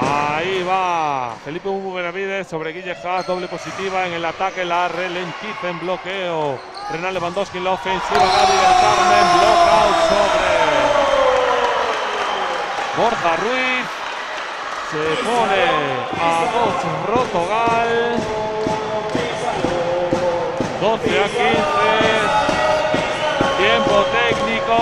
Ahí va Felipe Bumbu Benavides sobre Guille Haas, doble positiva en el ataque, la ralentiza en bloqueo. Renan Lewandowski en la ofensiva, Gaby del Carmen, blockout sobre Borja Ruiz. Se pone a 2 Rotogal. 12-15. Tiempo técnico.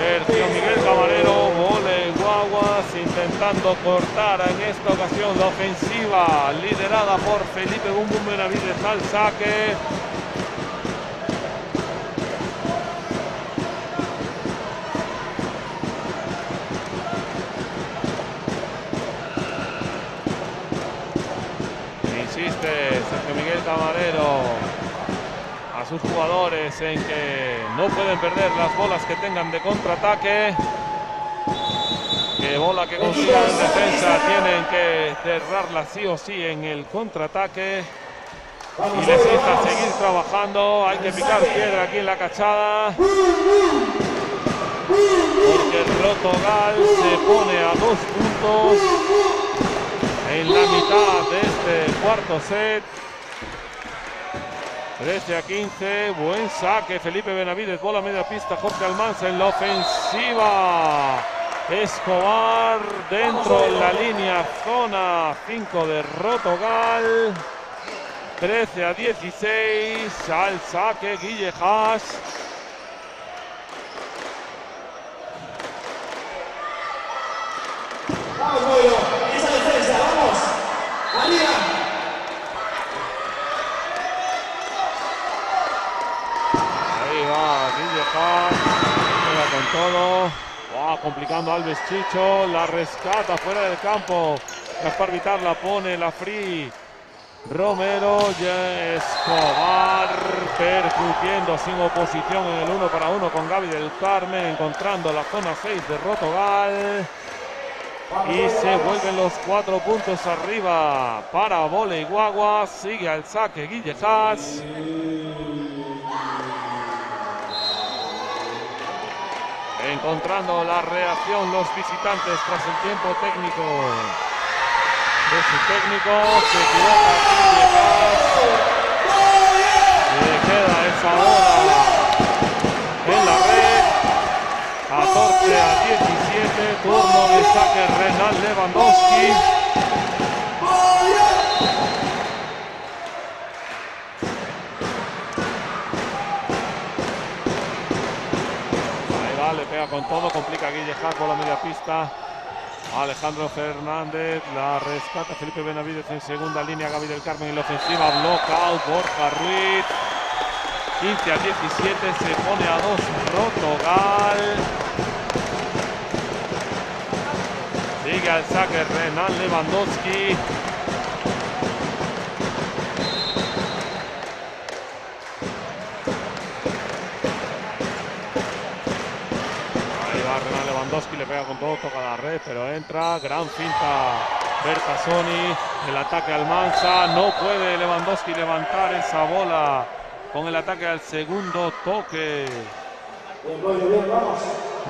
Sergio Miguel Camarero, Voley Guaguas, intentando cortar en esta ocasión la ofensiva liderada por Felipe Bum Bum Benavides al saque. sus jugadores en que no pueden perder las bolas que tengan de contraataque. Que bola que consigan en defensa tienen que cerrarla sí o sí en el contraataque. Y les insta a seguir trabajando. Hay que picar piedra aquí en la cachada. Porque el Rotogal se pone a 2 puntos en la mitad de este cuarto set. 13-15, buen saque, Felipe Benavides, bola media pista, Jorge Almanza en la ofensiva. Escobar dentro de la línea, zona 5 de Rotogal. 13-16, al saque Guille Haas. Vamos, Moyo, esa defensa, vamos, arriba. Ahí va Guille Haas, juega con todo. Complicando Alves Chicho, la rescata fuera del campo. Gaspar Vitar la pone, la free. Romero, ya Escobar percutiendo sin oposición en el 1 para 1 con Gaby del Carmen, encontrando la zona 6 de Rotogal. Y se vuelven los 4 puntos arriba para Voley Guagua. Sigue al saque Guille Haas. Encontrando la reacción los visitantes tras el tiempo técnico de su técnico. Se equivoca Guille Haas. Le queda esa bola en la red. 14-17, turno de saque Renan Lewandowski. Ahí va, le pega con todo, complica Guille Haas por la media pista. Alejandro Fernández, la rescata Felipe Benavides en segunda línea, Gaby del Carmen en la ofensiva, blockout, Borja Ruiz. 15-17, se pone a 2 Rotogal. Sigue al saque Renan Lewandowski. Ahí va Renan Lewandowski, le pega con todo, toca la red, pero entra. Gran finta Bertassoni. El ataque Almanza. No puede Lewandowski levantar esa bola con el ataque al segundo toque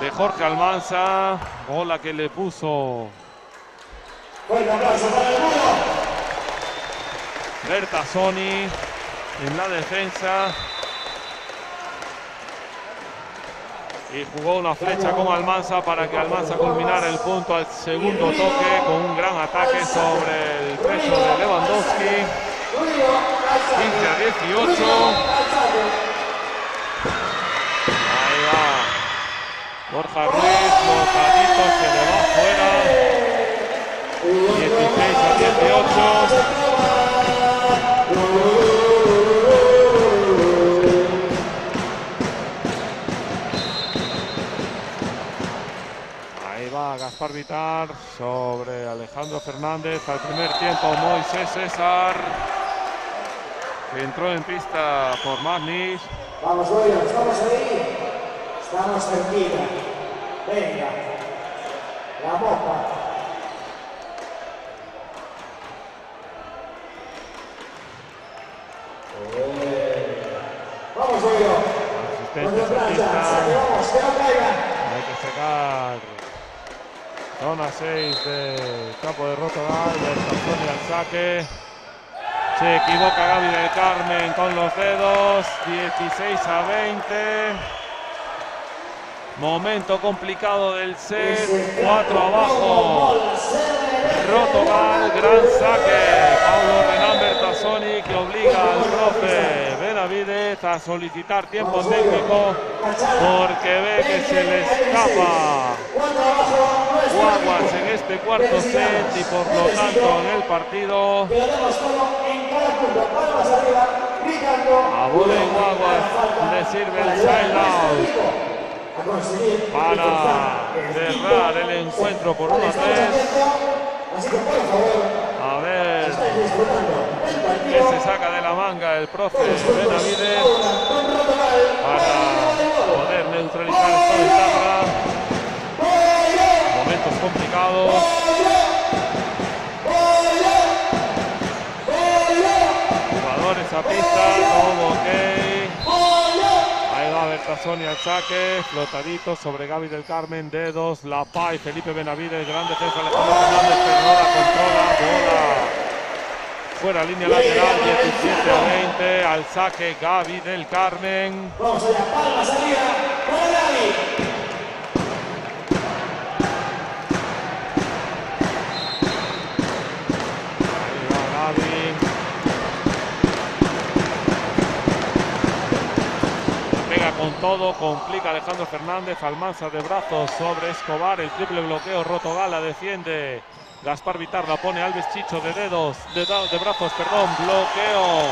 de Jorge Almanza. Bola que le puso Bertassoni en la defensa. Y jugó una flecha con Almanza para que Almanza culminara el punto al segundo toque con un gran ataque sobre el pecho de Lewandowski. 15-18. Ahí va Borja Ruiz, botadito, se le va fuera. 16-18. Ahí va Gaspar Vitar sobre Alejandro Fernández. Al primer tiempo Moisés César, que entró en pista por Magnis. Vamos, Goyo, estamos ahí. Estamos cerquita. Venga. La moja. Vamos, Goyo. Asistentes en pista. Vamos, que no caigan. Hay que sacar zona 6 de campo de Rotogal. Bertassoni al saque. Se equivoca Gaby del Carmen con los dedos. 16-20. Momento complicado del set. 4 abajo. Rotogal, gran saque. Paulo Renan Bertassoni, que obliga al profe Benavides a solicitar tiempo técnico porque ve que se le escapa Guaguas en este cuarto set y por lo tanto en el partido. A Voley Guaguas le sirve el side out para cerrar el encuentro por 1-3. A ver Estáis disfrutando el qué partido. se saca de la manga el profe Benavides Con Rotogal. para poder neutralizar esta ventaja. Momentos complicados. Jugadores a pista, todo ok. Ahí va Bertazzoni al saque, flotadito sobre Gaby del Carmen, dedos, La Paz, Felipe Benavides, gran defensa, Alejandro Fernández, pero no la controla, bola. Fuera línea lateral, 17-20, al saque Gaby del Carmen. Vamos allá, palma salida para Gaby. Ahí va Gaby. Pega con todo, complica Alejandro Fernández, Almanza de brazos sobre Escobar, el triple bloqueo, Rotogala defiende. Gaspar Vitar la pone Alves Chicho de dedos, de brazos, perdón, bloqueo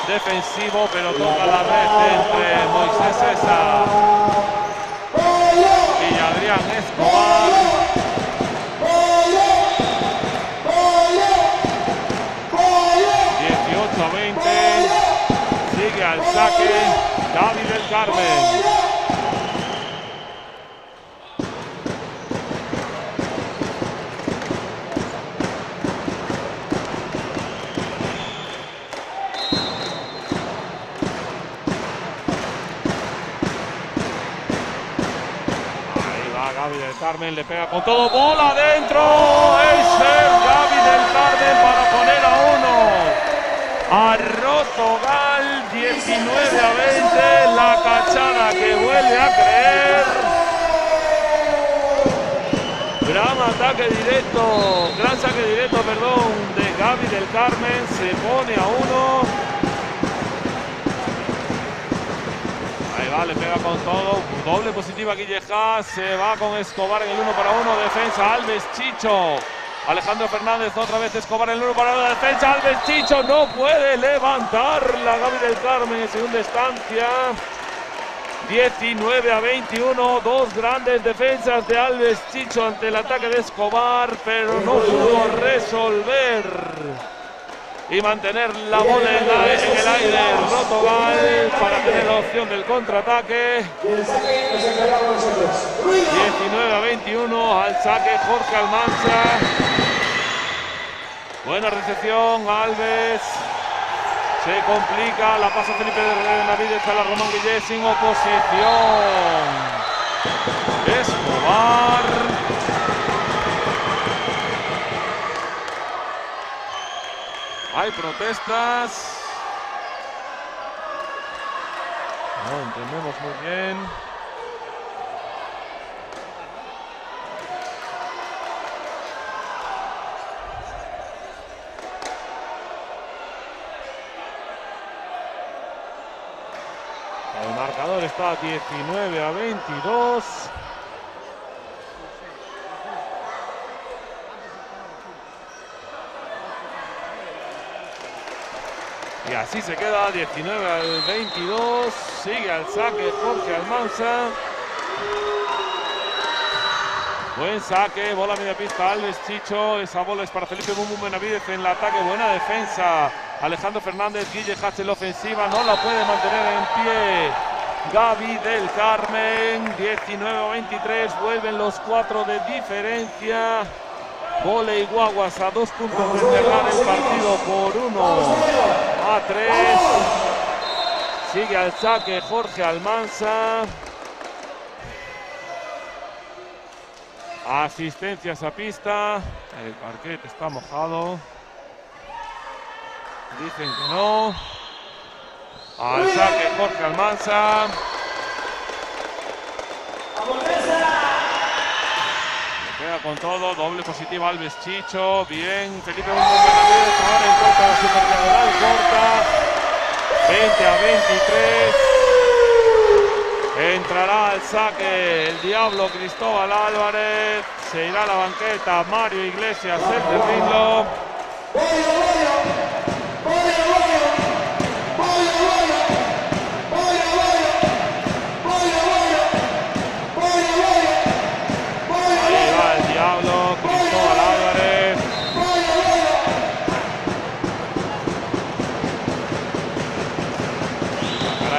defensivo, pero toca la red entre Moisés César y Adrián Escobar. 18-20, sigue al saque Gaby del Carmen. Gaby del Carmen le pega con todo, bola adentro, es el Gaby del Carmen para poner a 1. A Rotogal, 19-20, la cachada que vuelve a creer. Gran saque directo, de Gaby del Carmen, se pone a 1. Le pega con todo, doble positiva Guille Haas, se va con Escobar en el 1 para 1, defensa Alves Chicho, Alejandro Fernández otra vez Escobar en el 1 para 1, defensa Alves Chicho, no puede levantar la Gaby del Carmen en segunda instancia. 19-21, dos grandes defensas de Alves Chicho ante el ataque de Escobar, pero no pudo resolver y mantener la bola en el aire Rotogal para tener la opción del contraataque. 19-21, al saque Jorge Almanza. Buena recepción, Alves. Se complica, la pasa Felipe Benavides a la Román Guillén sin oposición. Escobar. Hay protestas. No entendemos muy bien. El marcador está 19-22. Y así se queda 19-22. Sigue al saque Jorge Almanza. Buen saque, bola media pista Alves Chicho. Esa bola es para Felipe Benavides en el ataque. Buena defensa. Alejandro Fernández, Guille Haas en la ofensiva. No la puede mantener en pie Gaby del Carmen. 19-23. Vuelven los 4 de diferencia. Voley Guaguas a 2 puntos de cerrar el partido por 1-3. Sigue al saque Jorge Almanza. Asistencias a pista. El parquet está mojado. Dicen que no. Al saque Jorge Almanza. Queda con todo, doble positiva Alves Chicho, bien, Felipe Benavides, ahora en corta la superdiagonal, corta, 20-23, entrará al saque el Diablo Cristóbal Álvarez, se irá a la banqueta Mario Iglesias, el terrible.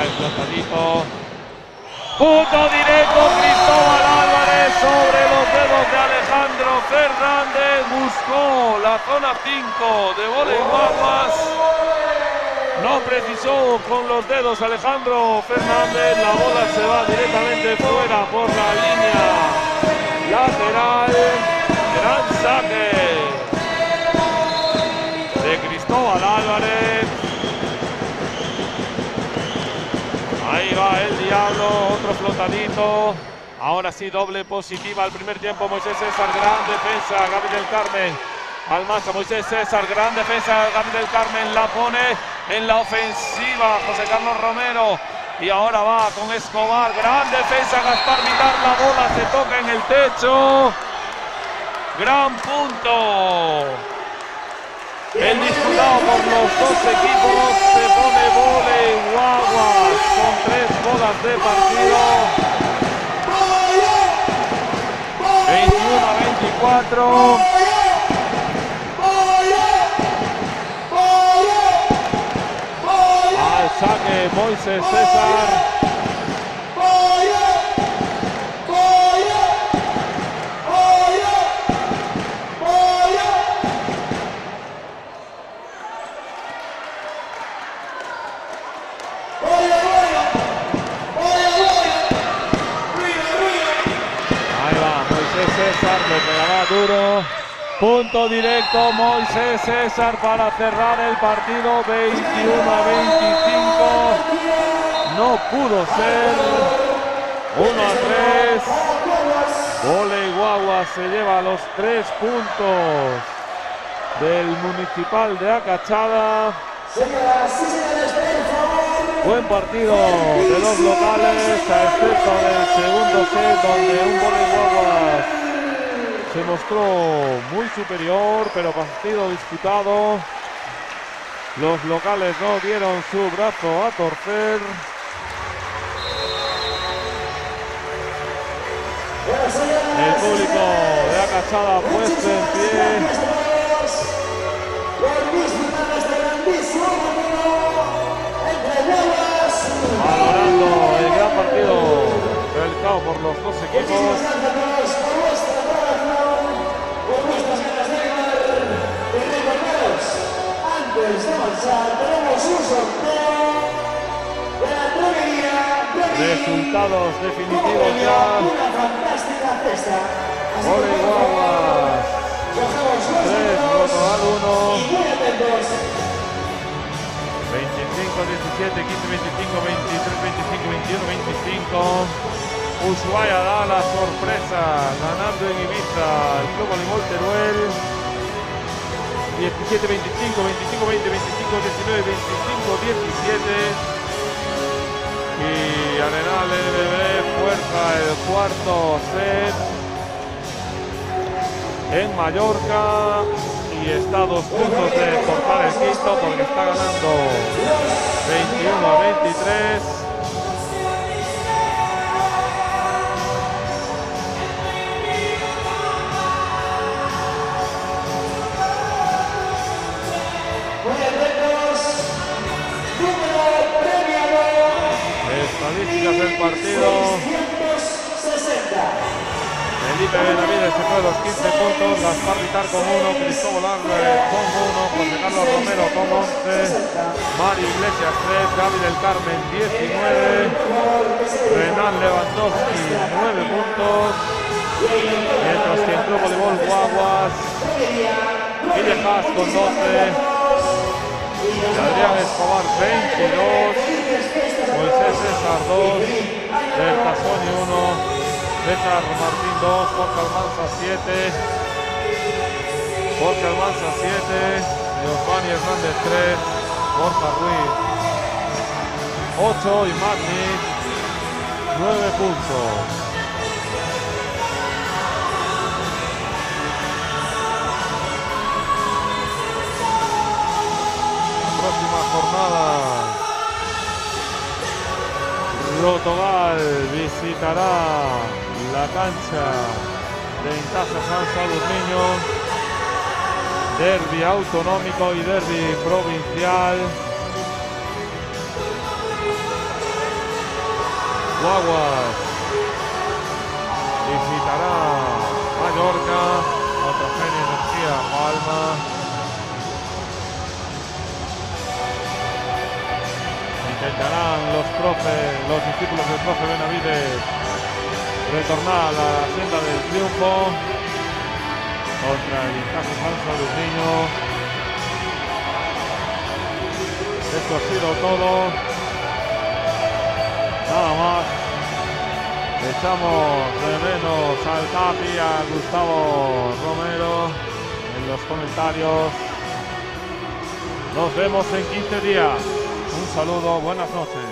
el flotadito. Punto directo, Cristóbal Álvarez sobre los dedos de Alejandro Fernández. Buscó la zona 5 de vóley guaguas. No precisó con los dedos Alejandro Fernández. La bola se va directamente fuera por la línea lateral. Gran saque de Cristóbal Álvarez. Ahí va el Diablo, otro flotadito. Ahora sí, doble positiva al primer tiempo. Moisés César, gran defensa. Gaby del Carmen Almanza, Moisés César, gran defensa. Gaby del Carmen la pone en la ofensiva. José Carlos Romero. Y ahora va con Escobar. Gran defensa, Gaspar Vitar. La bola se toca en el techo. Gran punto. El disputado por los dos equipos. Se pone vóley guaguas con 3 bolas de partido. 21-24. Al saque Moisés César. Le pegará duro. Punto directo Moisés César para cerrar el partido. 21-25. No pudo ser. 1-3. Vóley Guaguas se lleva los 3 puntos del Municipal de Acachada. Buen partido de los locales, a excepto del segundo set, donde un Vóley Guaguas se mostró muy superior, pero partido disputado. Los locales no dieron su brazo a torcer. El público de Acachada puesto en pie, valorando el gran partido realizado por los dos equipos. Antes de marchar, tenemos un sorteo de la droguería. Resultados definitivos ya. Una fantástica cesta. Vóley Guaguas 3, Rotogal 1. 25-17, 15-25, 23-25, 21-25. Ushuaia da la sorpresa, ganando en Ibiza el Club Voleibol Teruel. 17-25, 25-20, 25-19, 25-17. Y Arenal LBB fuerza el cuarto set en Mallorca. Y está a 2 puntos de cortar el quinto porque está ganando 21-23. Estadísticas del partido. Felipe Benavides se fue a los 15 puntos, Gaspar Vitar con 1, Cristóbal Álvarez con 1, José Carlos Romero con 11, Mario Iglesias 3, Gaby del Carmen 19, Renan Lewandowski 9 puntos, mientras que en Club Voleibol Guaguas, Guille Haas con 12, Adrián Escobar 22, Moisés César 2, Bertasoni 1, César Martín 2, Jorge Almanza 7, Jorge Almanza 7, Giovanni Hernández 3, Borja Ruiz 8 y Magni 9 puntos. Próxima jornada, Rotogal visitará la cancha de Intaza San Sadurniño. Derbi autonómico y derbi provincial. Guaguas visitará Mallorca, Autogen Energía Palma. Intentarán los discípulos del profe Benavides retornar a la senda del triunfo contra el Ignasi Sanso de un niño. Esto ha sido todo. Nada más. Echamos de menos al Capi, a Gustavo Romero en los comentarios. Nos vemos en 15 días. Un saludo, buenas noches.